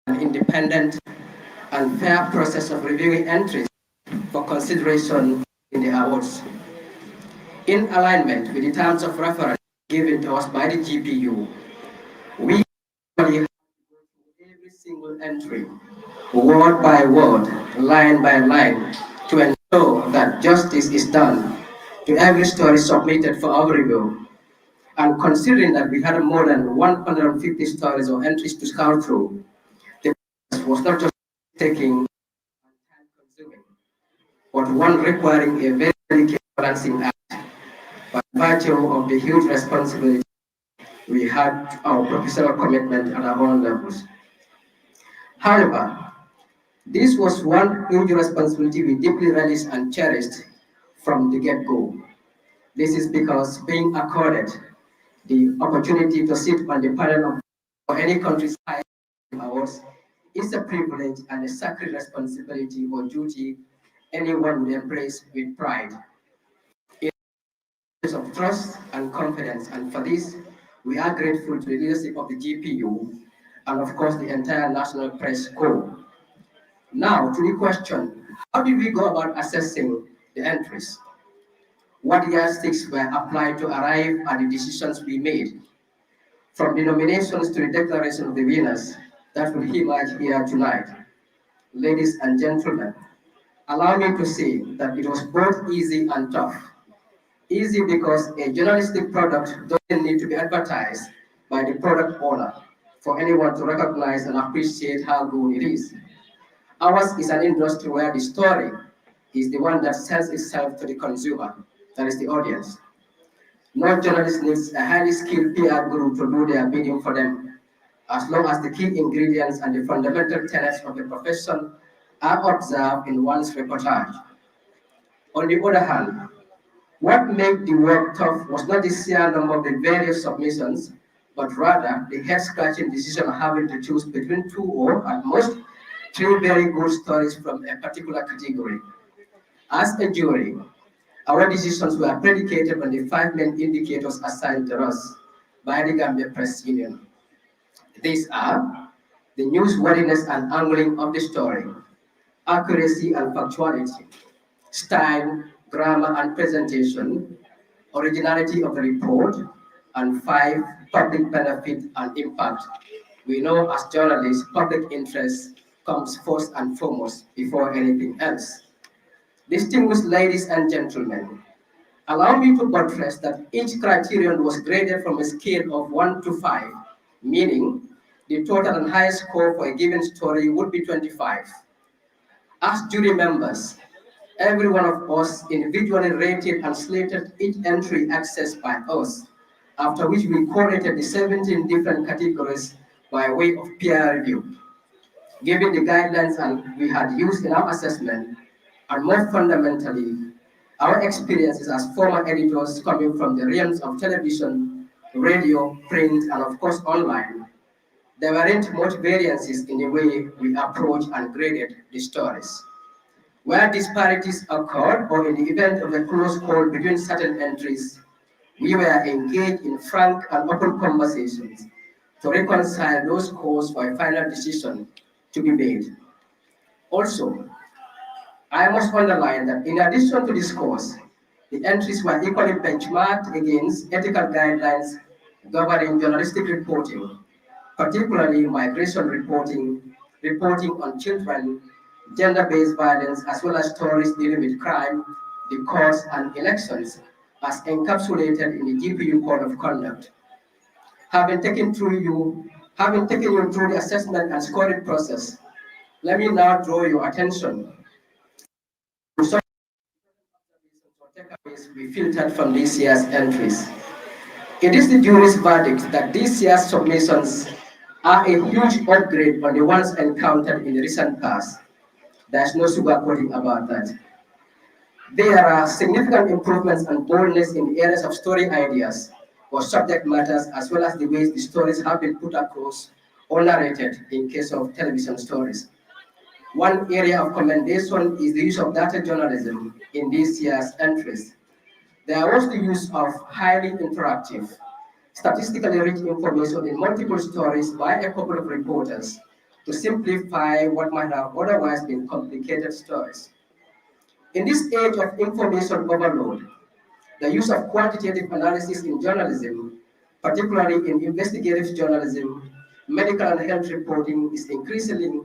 an independent and fair process of reviewing entries for consideration in the awards. In alignment with the terms of reference given to us by the GPU, we have every single entry, word by word, line by line, to ensure that justice is done to every story submitted for our review. And considering that we had more than 150 stories or entries to scour through, the process was not just taking and time-consuming, but one requiring a very delicate balancing act by virtue of the huge responsibility we had our professional commitment at our own levels. However, this was one huge responsibility we deeply relished and cherished from the get-go. This is because being accorded the opportunity to sit on the panel of for any country's high awards is a privilege and a sacred responsibility or duty anyone would embrace with pride. It is of trust and confidence, and for this, we are grateful to the leadership of the GPU and, of course, the entire National Press Corps. Now, to the question, how did we go about assessing the entries? What yardsticks were applied to arrive at the decisions we made? From the nominations to the declaration of the winners that will emerge here tonight. Ladies and gentlemen, allow me to say that it was both easy and tough. Easy because a journalistic product doesn't need to be advertised by the product owner for anyone to recognize and appreciate how good it is. Ours is an industry where the story is the one that sells itself to the consumer, that is the audience. No journalist needs a highly skilled PR guru to do their bidding for them, as long as the key ingredients and the fundamental tenets of the profession are observed in one's reportage. On the other hand, what made the work tough was not the sheer number of the various submissions, but rather the head-scratching decision of having to choose between two or, at most, three very good stories from a particular category. As a jury, our decisions were predicated on the five main indicators assigned to us by the Gambia Press Union. These are the newsworthiness and angling of the story, accuracy and factuality, style, grammar and presentation, originality of the report, and five, public benefit and impact. We know as journalists, public interest comes first and foremost before anything else. Distinguished ladies and gentlemen, allow me to buttress that each criterion was graded from a scale of 1 to 5, meaning the total and highest score for a given story would be 25. As jury members, every one of us individually rated and slated each entry accessed by us, after which we collated the 17 different categories by way of peer review. Given the guidelines and we had used in our assessment, and more fundamentally, our experiences as former editors coming from the realms of television, radio, print, and of course online, there weren't much variances in the way we approached and graded the stories. Where disparities occurred or in the event of a close call between certain entries, we were engaged in frank and open conversations to reconcile those calls for a final decision to be made. Also, I must underline that in addition to this course, the entries were equally benchmarked against ethical guidelines governing journalistic reporting, particularly migration reporting, reporting on children, gender-based violence, as well as stories dealing with crime, the courts, and elections, as encapsulated in the GPU Code of Conduct. Having taken you through the assessment and scoring process, let me now draw your attention to some takeaways we filtered from this year's entries. It is the jury's verdict that this year's submissions are a huge upgrade on the ones encountered in the recent past. There's no sugarcoating about that. There are significant improvements and boldness in the areas of story ideas or subject matters, as well as the ways the stories have been put across or narrated in case of television stories. One area of commendation is the use of data journalism in this year's entries. There was the use of highly interactive, statistically rich information in multiple stories by a couple of reporters to simplify what might have otherwise been complicated stories. In this age of information overload, the use of quantitative analysis in journalism, particularly in investigative journalism, medical and health reporting, is increasingly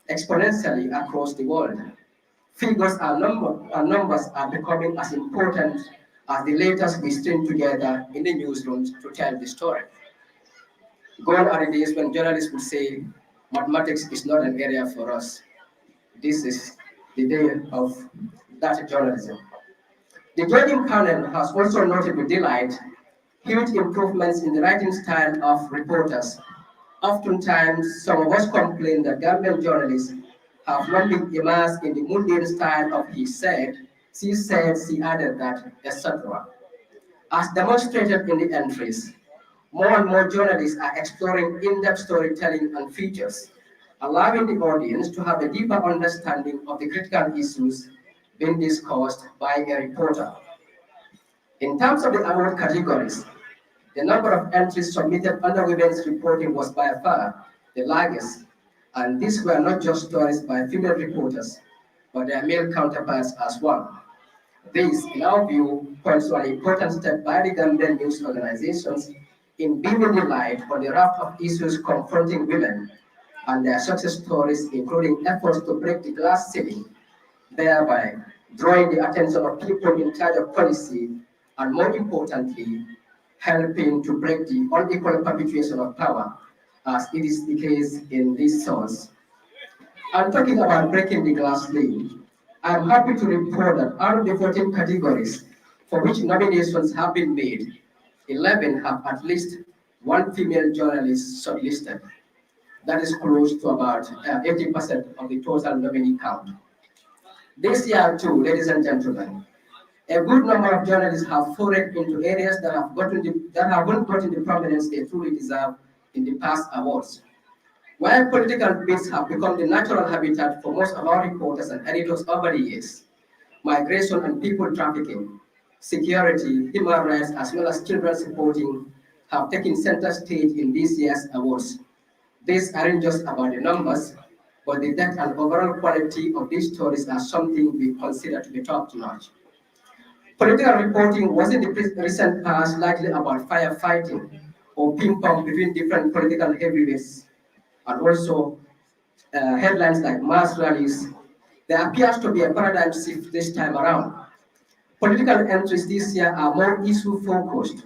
exponentially across the world. Figures and numbers are becoming as important as the letters we string together in the newsrooms to tell the story. Gone are the days when journalists would say, mathematics is not an area for us. This is the day of data journalism. The judging panel has also noted with delight huge improvements in the writing style of reporters. Oftentimes, some of us complain that Gambian journalists have not been immersed in the mundane style of he said, she added that, etc. As demonstrated in the entries, more and more journalists are exploring in-depth storytelling and features, allowing the audience to have a deeper understanding of the critical issues being discussed by a reporter. In terms of the award categories, the number of entries submitted under women's reporting was by far the largest, and these were not just stories by female reporters, but their male counterparts as well. This, in our view, points to an important step by the Gambian news organizations in beaming the light on the raft of issues confronting women and their success stories, including efforts to break the glass ceiling, thereby drawing the attention of people in charge of policy and, more importantly, helping to break the unequal perpetuation of power, as it is the case in this source. I'm talking about breaking the glass ceiling. I'm happy to report that out of the 14 categories for which nominations have been made, 11 have at least one female journalist shortlisted. That is close to about 80% of the total nominee count. This year, too, ladies and gentlemen, a good number of journalists have forayed into areas that haven't gotten the prominence they truly deserve in the past awards. While political bits have become the natural habitat for most of our reporters and editors over the years, migration and people trafficking, security, human rights, as well as children's reporting have taken center stage in this year's awards. These aren't just about the numbers, but the depth and overall quality of these stories are something we consider to be top notch. Political reporting was in the recent past largely about firefighting or ping pong between different political heavyweights, and also headlines like mass rallies. There appears to be a paradigm shift this time around. Political entries this year are more issue focused,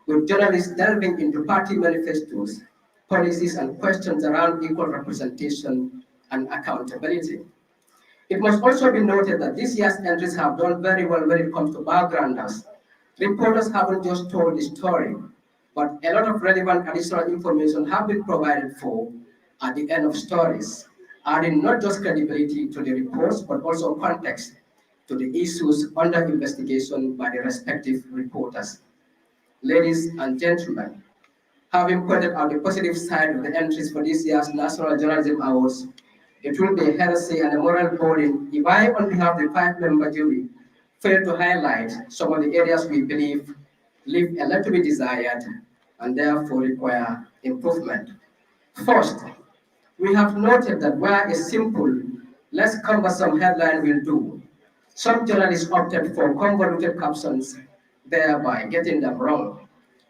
with journalists delving into party manifestos, policies, and questions around equal representation and accountability. It must also be noted that this year's entries have done very well when it comes to backgrounders. Reporters haven't just told the story, but a lot of relevant additional information have been provided for at the end of stories, adding not just credibility to the reports, but also context to the issues under investigation by the respective reporters. Ladies and gentlemen, having pointed out the positive side of the entries for this year's National Journalism Awards, it will be a heresy and a moral calling if I, on behalf of the five-member jury, fail to highlight some of the areas we believe leave a lot to be desired and therefore require improvement. First, we have noted that where a simple, less cumbersome headline will do, some journalists opted for convoluted captions, thereby getting them wrong.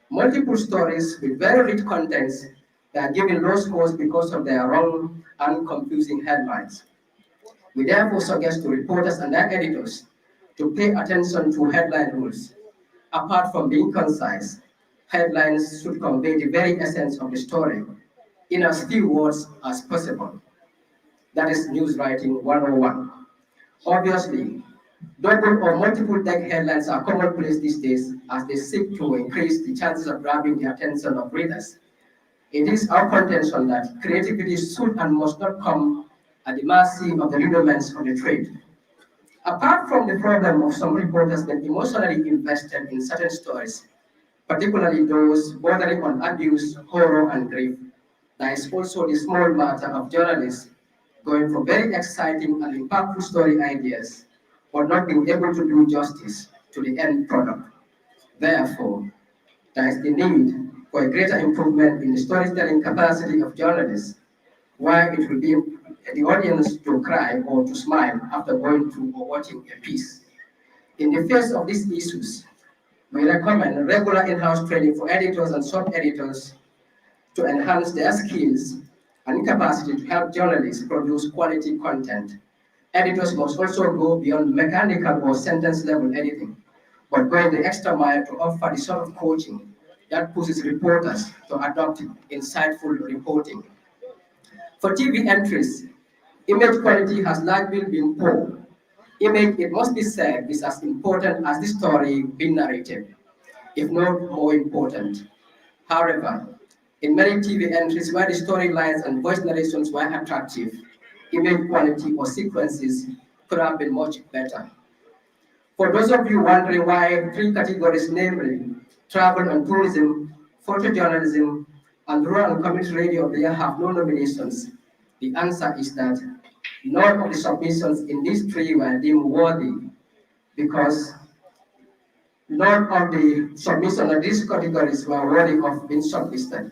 Multiple stories with very rich contents are given low scores because of their wrong and confusing headlines. We therefore suggest to reporters and their editors to pay attention to headline rules. Apart from being concise, headlines should convey the very essence of the story in as few words as possible. That is news writing 101. Obviously, double or multiple tag headlines are commonplace these days as they seek to increase the chances of grabbing the attention of readers. It is our contention that creativity should and must not come at the mercy of the rudiments of the trade. Apart from the problem of some reporters being emotionally invested in certain stories, particularly those bordering on abuse, horror, and grief, there is also the small matter of journalists going for very exciting and impactful story ideas, but not being able to do justice to the end product. Therefore, there is the need for a greater improvement in the storytelling capacity of journalists, where it will be the audience to cry or to smile after going through or watching a piece. In the face of these issues, we recommend regular in-house training for editors and sub-editors to enhance their skills and capacity to help journalists produce quality content. Editors must also go beyond mechanical or sentence level editing, but going the extra mile to offer the sort of coaching that pushes reporters to adopt insightful reporting. For TV entries, image quality has largely been poor. Image, it must be said, is as important as the story being narrated. if not more important. However, in many TV entries where the storylines and voice narrations were attractive, image quality or sequences could have been much better. For those of you wondering why three categories, namely travel and tourism, photojournalism, and rural and community radio of the year have no nominations, the answer is that none of the submissions in these three were deemed worthy because none of the submissions of these categories were worthy of being shortlisted.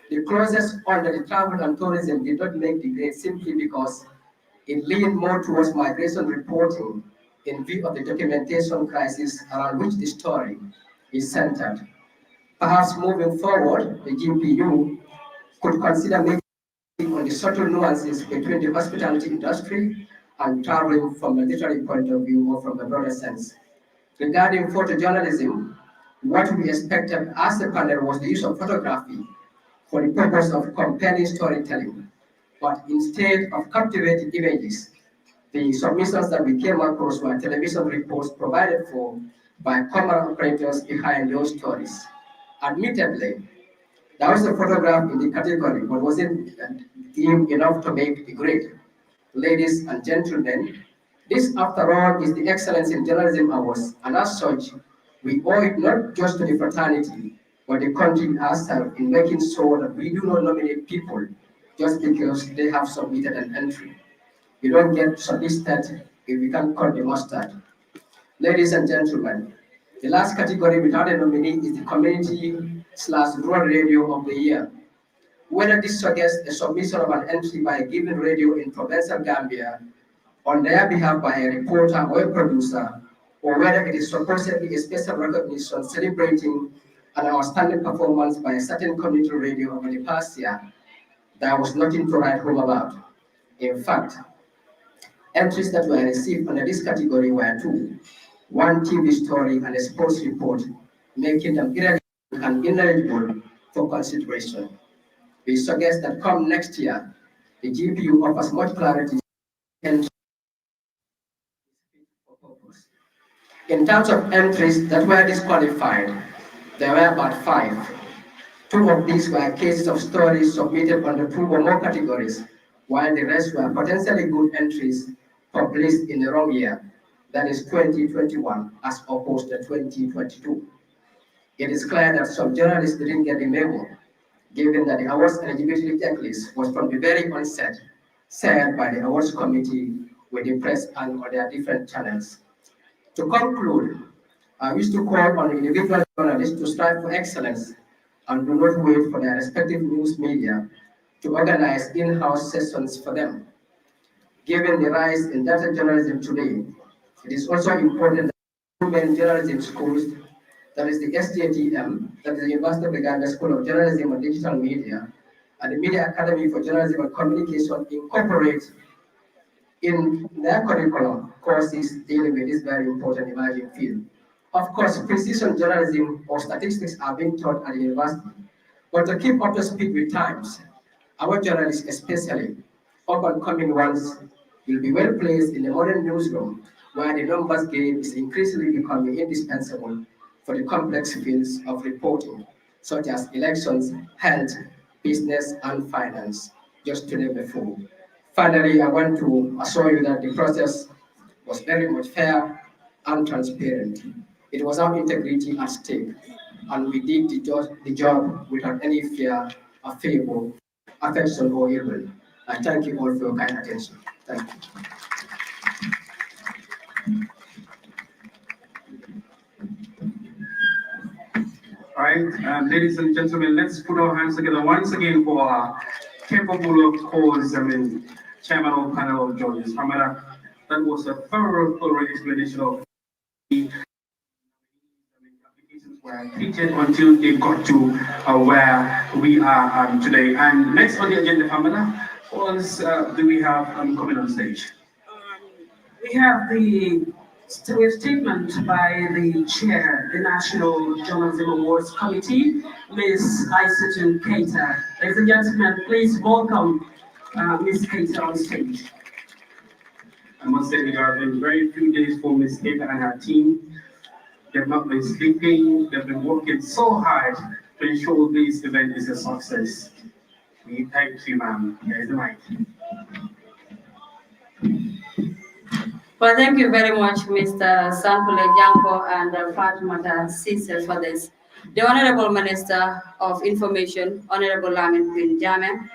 The closest under the travel and tourism did not make the grade simply because it leaned more towards migration reporting in view of the documentation crisis around which the story is centered. Perhaps moving forward, the GPU could consider making on the subtle nuances between the hospitality industry and traveling from a literary point of view or from a broader sense. Regarding photojournalism, what we expected as a panel was the use of photography for the purpose of compelling storytelling. But instead of captivating images, the submissions that we came across were television reports provided for by camera operators behind those stories. Admittedly, there was a photograph in the category, but wasn't deemed enough to make the grade. Ladies and gentlemen, this, after all, is the Excellence in Journalism Awards, and as such, we owe it not just to the fraternity, but the country herself in making sure that we do not nominate people just because they have submitted an entry. You don't get shortlisted if we can't cut the mustard. Ladies and gentlemen, the last category without a nominee is the community/rural radio of the year. Whether this suggests a submission of an entry by a given radio in provincial Gambia on their behalf by a reporter or a producer, or whether it is supposedly a special recognition celebrating an outstanding performance by a certain community radio over the past year, there was nothing to write home about. In fact, entries that were received under this category were two: one TV story and a sports report, making them irrelevant and ineligible for consideration. We suggest that come next year, the GPU offers much clarity and purpose. In terms of entries that were disqualified, there were about five. Two of these were cases of stories submitted under two or more categories, while the rest were potentially good entries published in the wrong year, that is 2021, as opposed to 2022. It is clear that some journalists didn't get the memo, given that the awards eligibility checklist was from the very onset shared by the awards committee with the press and on their different channels. To conclude, I wish to call on individual journalists to strive for excellence and do not wait for their respective news media to organize in-house sessions for them. Given the rise in data journalism today, it is also important that women journalism schools, that is the SJTM, that is the University of the Gambia School of Journalism and Digital Media, and the Media Academy for Journalism and Communication incorporate in their curriculum courses dealing with this very important emerging field. Of course, precision journalism or statistics are being taught at the university, but to keep up to speed with times, our journalists especially, up-and-coming ones, will be well placed in the modern newsroom where the numbers game is increasingly becoming indispensable for the complex fields of reporting, such as elections, health, business, and finance, just to name a few. Finally, I want to assure you that the process was very much fair and transparent. It was our integrity at stake, and we did the job without any fear of favor, affection, or evil. I thank you all for your kind attention. Thank you. All right, ladies and gentlemen, let's put our hands together once again for our capable of cause, chairman of panel of judges. Hamada, that was a thorough explanation of the applications were treated until they got to where we are today. And next on the agenda, Hamada, was do we have coming on stage? We have the statement by the chair, the National Journalism Awards Committee, Ms. Isatun Keita. Ladies and gentlemen, please welcome Ms. Keita on stage. I must say we are in very few days for Ms. Keita and her team. They've not been sleeping. They've been working so hard to ensure this event is a success. We thank you, ma'am. Here's the mic. Well, thank you very much, Mr. Sampule Janko and Fatimata Sise for this. The Honorable Minister of Information, Honorable Lamin Bin Jamin,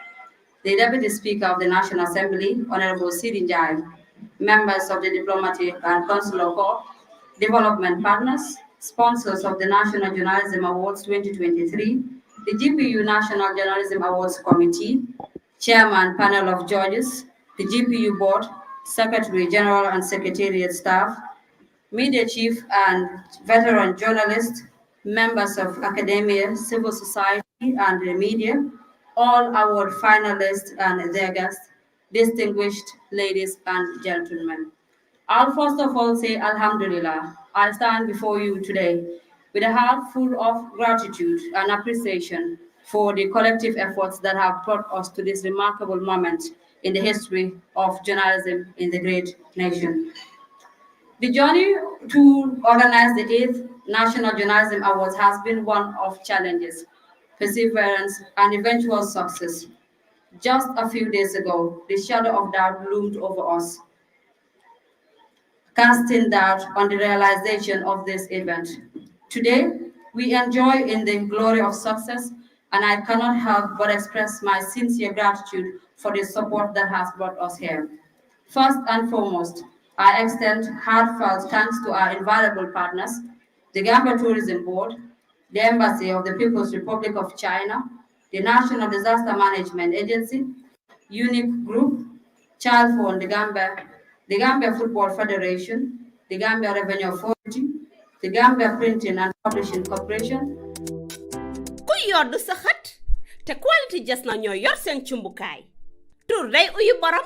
the Deputy Speaker of the National Assembly, Honorable Sidin Jai, members of the Diplomatic and Consular Corps, development partners, sponsors of the National Journalism Awards 2023, the GPU National Journalism Awards Committee, Chairman Panel of Judges, the GPU Board, Secretary General and Secretariat staff, media chief and veteran journalists, members of academia, civil society, and the media, all award finalists and their guests, distinguished ladies and gentlemen. I'll first of all say Alhamdulillah. I stand before you today with a heart full of gratitude and appreciation for the collective efforts that have brought us to this remarkable moment in the history of journalism in the great nation. The journey to organize the 8th National Journalism Awards has been one of challenges, perseverance, and eventual success. Just a few days ago, the shadow of doubt loomed over us, casting doubt on the realization of this event. Today, we enjoy in the glory of success, and I cannot help but express my sincere gratitude for the support that has brought us here. First and foremost, I extend heartfelt thanks to our invaluable partners, the Gambia Tourism Board, the Embassy of the People's Republic of China, the National Disaster Management Agency, UNIC Group, Child Fund, the Gambia Football Federation, the Gambia Revenue Authority, the Gambia Printing and Publishing Corporation. Ku yor du sa xat te quality jas na ñoo yor seen cumbukaay tur day uyu borom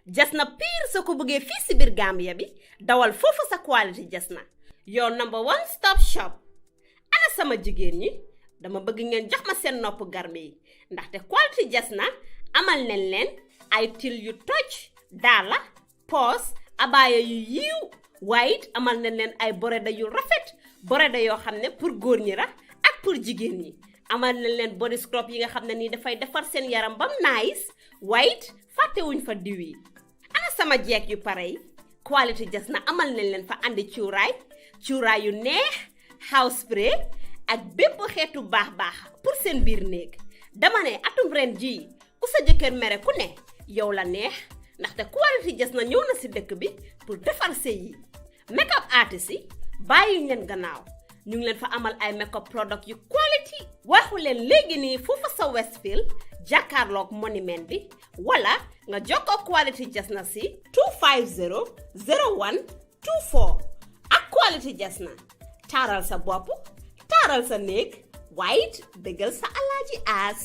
jas na pire sa ko bëggee fii si biir Gambia bi dawal foofu sa quality jas na your number one stop shop. Ana sama jigéen ñi dama bëgg ngeen jox ma seen nopp garmi yi ndaxte quality jas na amal nañ leen ay til yu toj daala pos abaya yu yiiw waaye it amal nañ leen ay boreda yu rafet boreda yoo xam ne pour góor ñi la ak pour jigéen ñi amal nañ leen body scrub yi nga xam ne nii dafay defar seen yaram bam nice waaye it fàttewuñ fa diw yi ana sama jeeg yu pare yi quality jas na amal nañ leen fa andi cuuraay yu neex house spray ak bépp xeetu baax pour seen biir néeg dama ne atum ren jii ku sa jëkkër mere ku ne yow la neex ndaxte quality jas na ñëw na si dëkk bi pour defar sëy yi makeup artist yi bàyyi leen gannaaw ñu ngi leen fa amal ay makeup product yu quality waxu leen léegi nii foofa sa Westfield jàkkaarloog monument bi wala nga jokkoo quality jas na si 250 01 24 ak quality jas na taaral sa bopp taaral sa néeg waaye it bégal sa alaaji aas.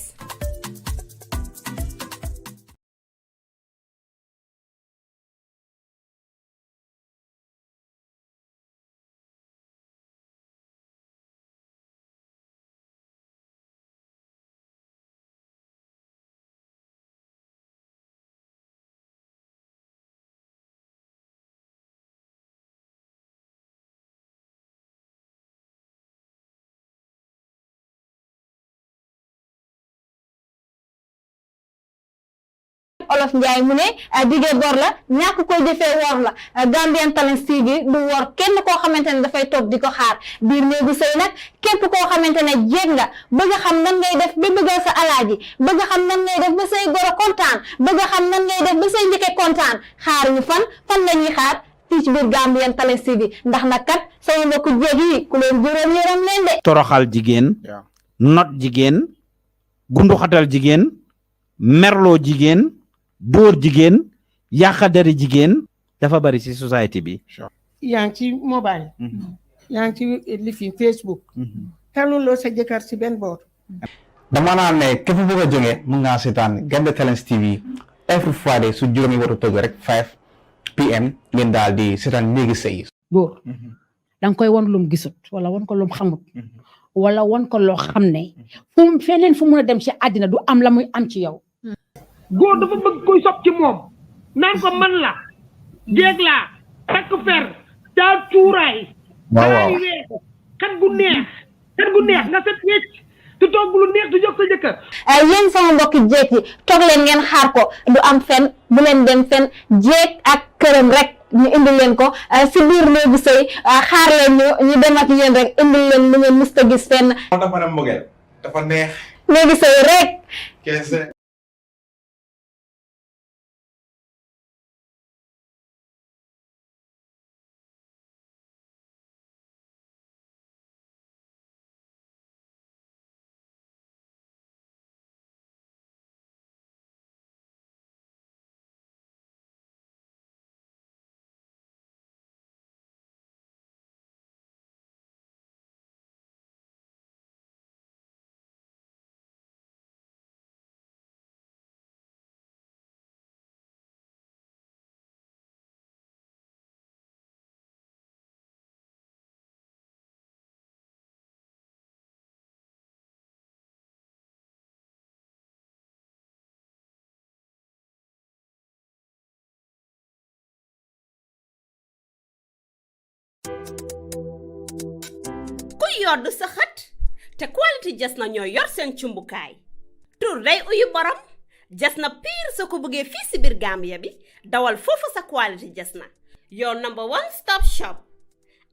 Olof Njaay mu ne dige gor la ñàkk koy defee wor la Gambian Talents TV du wor kenn koo xamante ne dafay toog di ko xaar biir néegu sëy nag képp koo xamante ne jéeg nga bëgg a xam nan ngay def ba bëggal sa alaaji bëgg a xam nan ngay def ba say goro kontaan bëgg a xam nan ngay def ba say njëkke kontaan xaar ñu fan la ñuy xaar fii ci biir Gambian Talents TV ndax nag kat sama mbokku jéeg yi ku leen juróom yaram leen de toroxal jigéen not jigéen gunduxatal jigéen merloo jigéen dóor jigéen yàqadari jigéen dafa bari ci society bi yaa ngi ci mobile yaa ngi ci lifi Facebook taluloo sa jëkkër ci benn boor dama naan ne képp bëgg a jógee mun ngaa seetaan Gambia Talents TV every Friday su juróomi waxtu tëgg rek 5 PM ngeen daal di seetaan néegi sëy góor danga koy won lum gisut wala won ko lum xamut wala won ko loo xam ne fu feneen fu mun a dem ci àddina du am la muy am ci yow góor dafa bëgg koy sopp ci moom naan ko man la jéeg laa takk fer daa cuuraay waaw xet gu neex nga set wecc tu toog bu lu neex du jox sa jëkkër yéen sama mbokki jeeg yi toog leen ngeen xaar ko du am fen bu leen dem fen jeeg ak këram rek ñu indi leen ko si biir néegu sëy xaar leen ñu dem ak yéen rek indi leen lu ngeen musta gis fenn dafa na mbogeel dafa neex néegu sëy rek kese ku yoddu sa xët te quality jas na ñoo yor seen cumbukaay tur day uyu borom jas na piir soo ko bëggee fii si biir Gambia bi dawal foofu sa quality jas na your number one stop shop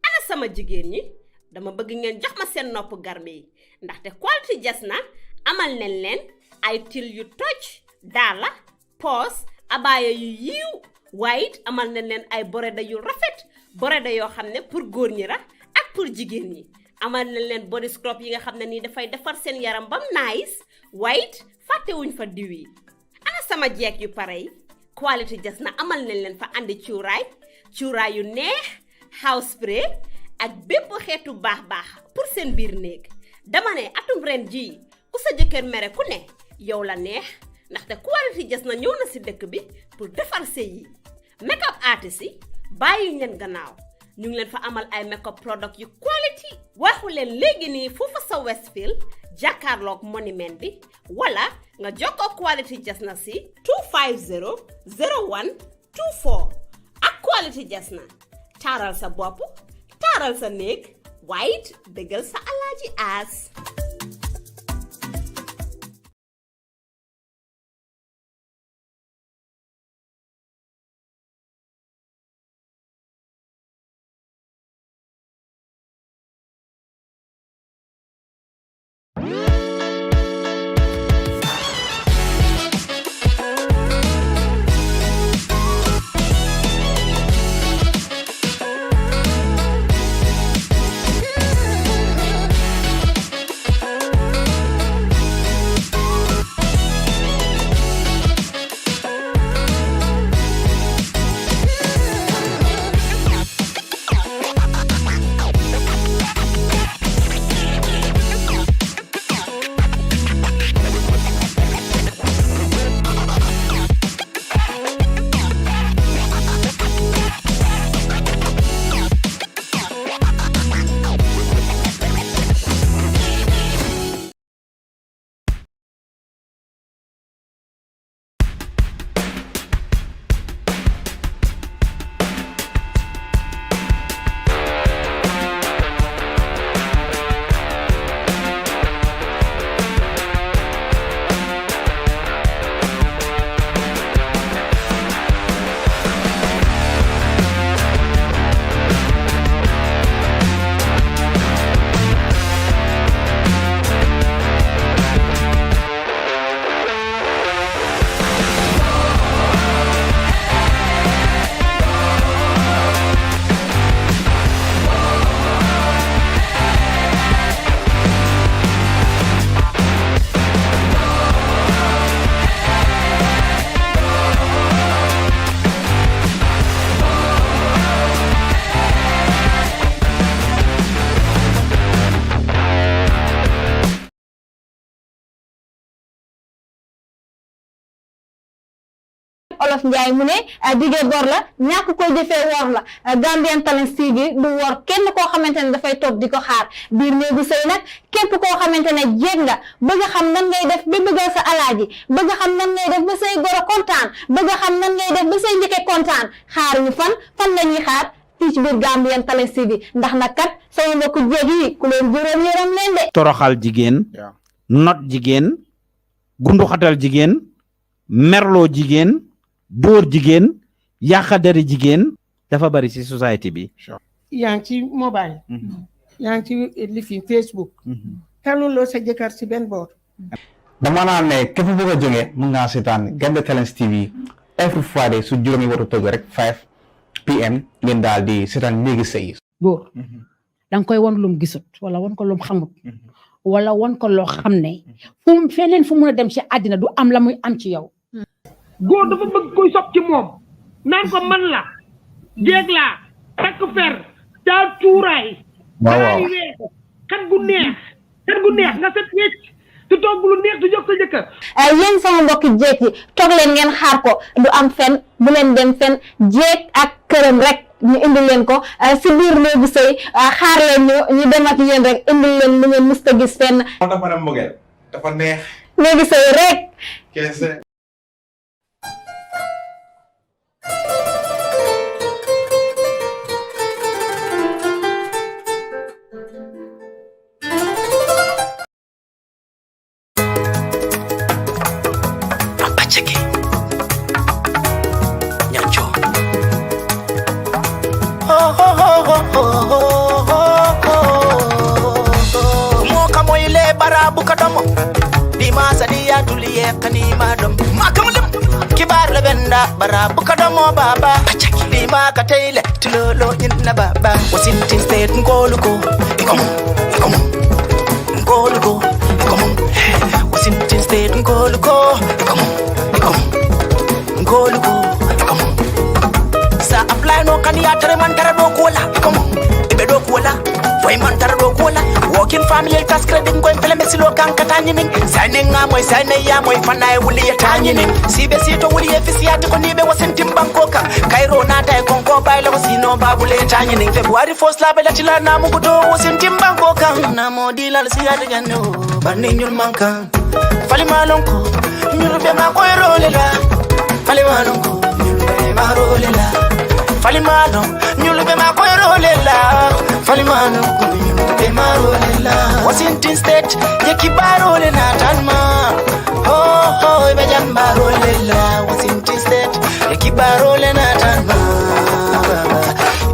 ana sama jigéen ñi dama bëgg ngeen jox ma seen nopp garmi yi ndaxte quality jas na amal nañ leen ay til yu toj daala poos abaaya yu yiiw waaye it amal nañ leen ay boreda yu rafet boreda yoo xam ne pour góor ñi la ak pour jigéen ñi amal nañ leen body scrub yi nga xam ne nii dafay defar seen yaram bam nice waaye it fàttewuñ fa diw yi ana sama jeeg yu pare yi quality jas na amal nañ leen fa andi cuuraay yu neex house spray ak bépp xeetu baax pour seen biir néeg dama ne atum ren jii ku sa jëkkër mere ku ne yow la neex ndaxte quality jas na ñëw na si dëkk bi pour defar sëy yi make up artist yi bàyyi leen gannaaw ñu ngi leen fa amal ay make up product yu quality waxu leen léegi nii foofa sa Westfield jàkkaarloog monument bi wala nga jokkoo quality jas na si 250 01 24 ak quality jas na taaral sa bopp taaral sa néeg waaye it bégal sa alaaji aas olof njaay mu ne dige bor la ñàkk ko jëfee wor la Gambian Talents TV du wor kenn koo xamante ne dafay toog di ko xaar biir néegu sëy nag képp koo xamante ne jéeg nga bëgg xam nan ngay def ba bëggal sa alaaji bëgg xam nan ngay def ba say goro kontaan bëgg xam nan ngay def ba say njëkke kontaan xaar ñu fan la ñuy xaar ci fii ci biir Gambian Talents TV ndax nag kat sama mbokku jéeg yi ku leen juróom yaram leen de. toroxal jigéen not jigéen gunduxatal jigéen merloo jigéen dóor jigéen yàqadari jigéen dafa bari ci société bi. yaa ngi ci mobile. yaa ngi ci lifi Facebook. taluloo sa jëkkër ci benn boor. dama naan ne képp bu ko jógee mun ngaa seetaan Gambia Talents TV every Friday su juróomi waxtu tëgg rek 5 PM ngeen daal di seetaan néegi sëy. góor danga koy won lum gisut wala won ko lum xamut wala won ko loo xam ne fu feneen fu mun a dem ci àddina du am la muy am ci yow. góor dafa bëgg kuy sopp ci moom naan ko man la jéeg laa takk fer daa tuuraay. waaw xet gu neex nga set wecc tu togg lu neex tu jox sa jëkkër. yéen sama mbokki jéeg yi toog leen ngeen xaar ko du am fen bu leen dem fen jéeg ak këram rek ñu indi leen ko si biir néegu sëy xaar leen ñu dem ak yéen rek indi leen lu ngeen mës a gis fenn. moo tax ma ne mbëggeel dafa neex. néegu sëy rek. kese. Barabu kadomo baba lima kataile tulolo inna baba wasinti state ngoluko ikomo ngoluko ikomo wasinti state ngoluko ikomo ngoluko ikomo sa apply no kan ya tare man tare do kola ikomo ibe do kola way man tare do kola working family task credit ngoy pele mesilo kan katani ning sane nga moy sane ya moy fanay wuli ya tani ning sibe sito wuli ya fisiati ko nibe wasentim bankoka kairo na tay konko bayla wasino babule tani ning February 1st la bela tila na mugo do wasentim bankoka na modila siati ganno banni nyul manka fali malonko nyurbe ma ko rolela fali malonko nyurbe ma rolela fali malon nyulbe ma ko rolela fali malonko nyulbe ma rolela Washington State yekibaro le natalma oh be jambaro lela Washington State yekibaro le natalma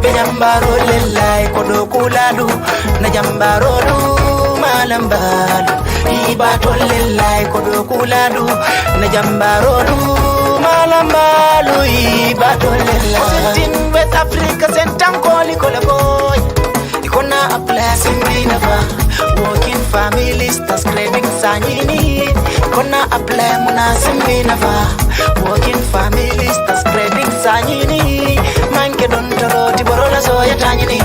be jambaro lela kodo kuladu na jambaro du malambalu ibato lela kodo kuladu na jambaro du malambalu ibato lela Washington West Africa sentankoli koleboy ikona a place in Minava working families that's craving sanyini ikona a place muna Minava working families that's craving sanyini manke don toro tiborola so ya tanyini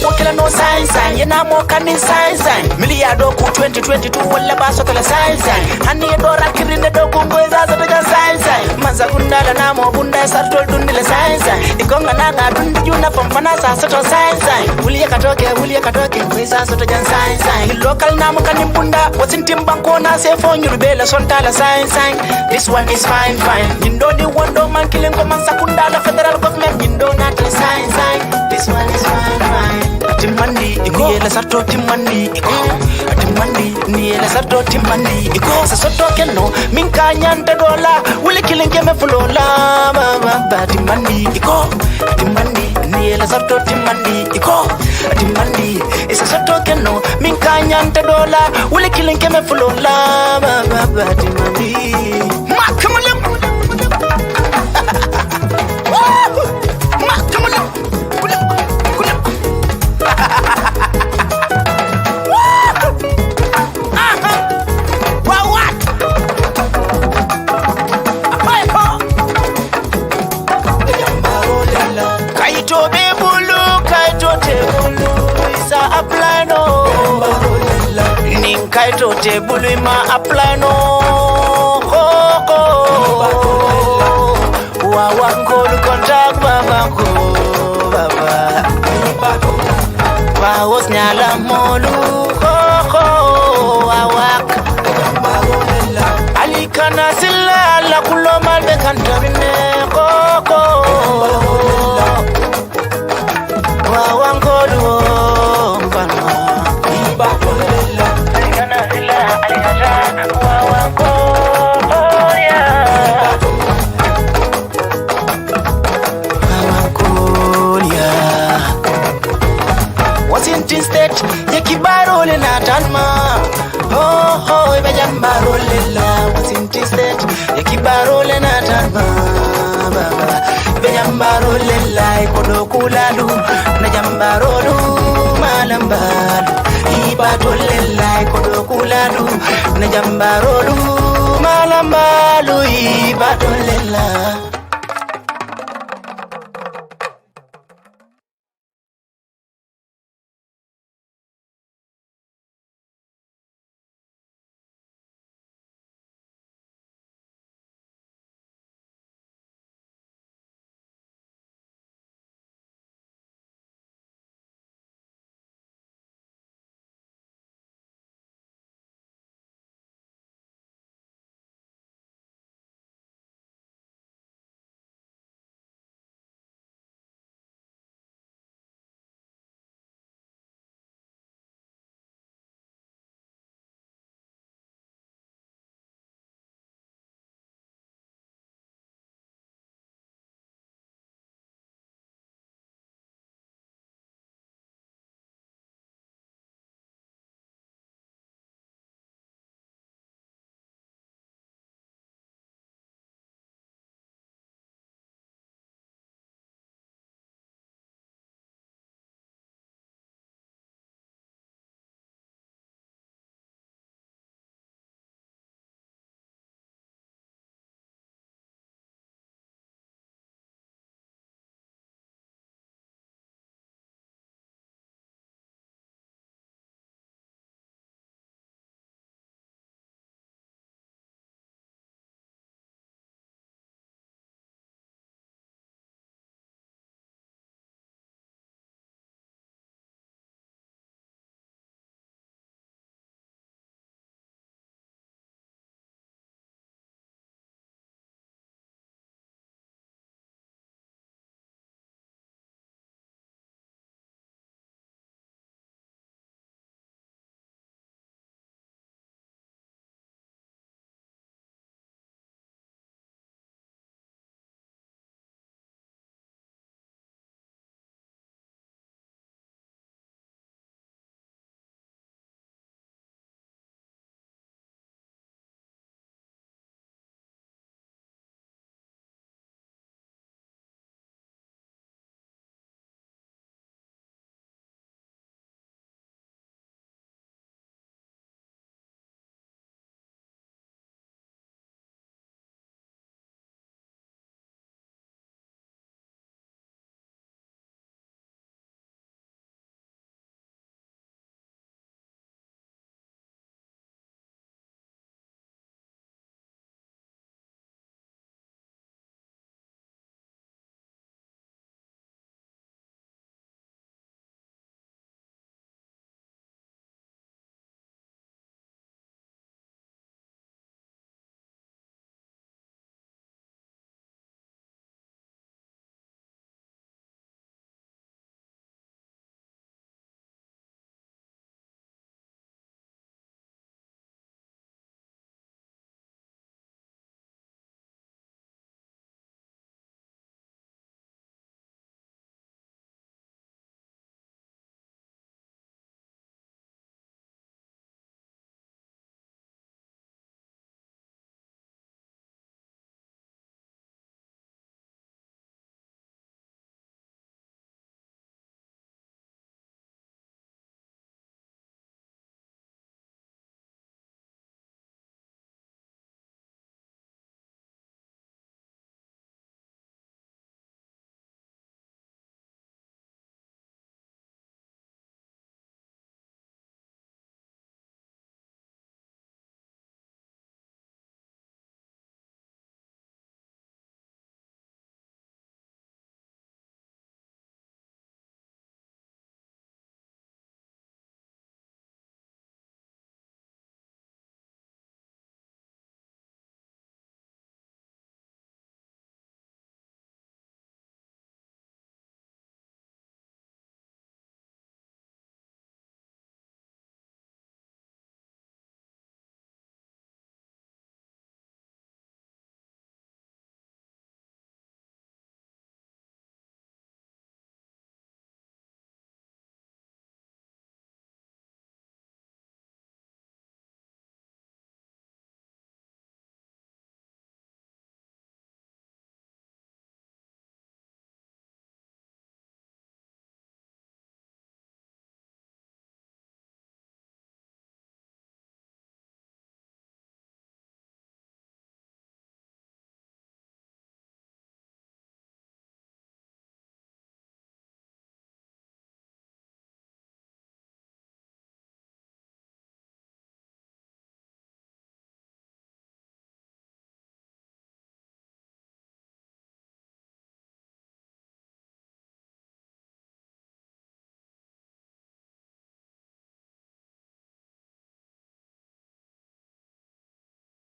Wakila no sign sign, yena mo kani sign sign. Miliardo ku 2022 wala baso kala sign sign. Hani dora kirine do kungoza za daga sign sign. Manza kundala na mo bunda sartol dundile sign sign. Ikonga nanga dundi juna pamfana sa soto sign sign. Wuliya katoke kweza soto jan sign sign. Local na mo kani bunda wasintim banko na se phone yurubela sontala sign sign. This one is fine fine. Yindo di wondo man killing ko man sakundala federal government yindo na tele sign sign. This one is fine fine. Timandi niela sarto timandi iko timandi niela sarto timandi iko sa soto kenno min kanyanta dola wuli kilinge me fulola baba timandi iko timandi niela sarto timandi iko timandi isa soto kenno min kanyanta dola wuli kilinge me fulola baba timandi makamalam Kaito tebulu ima apply no wa wangolu contact babanko baba wa osnyala molu wa wak alikana silla la kulo malbe kantamine koko wawangolu mbana iba kulela alikana sila alikaja wawangolia wawangolia Washington State yekibarole natanma oh ibajambarole la Washington State yekibarole natanma baba ibajambarole la ikodokulalu najambarolu malambalu ibatole la ikodokulalu najambarolu malambalu ibatole la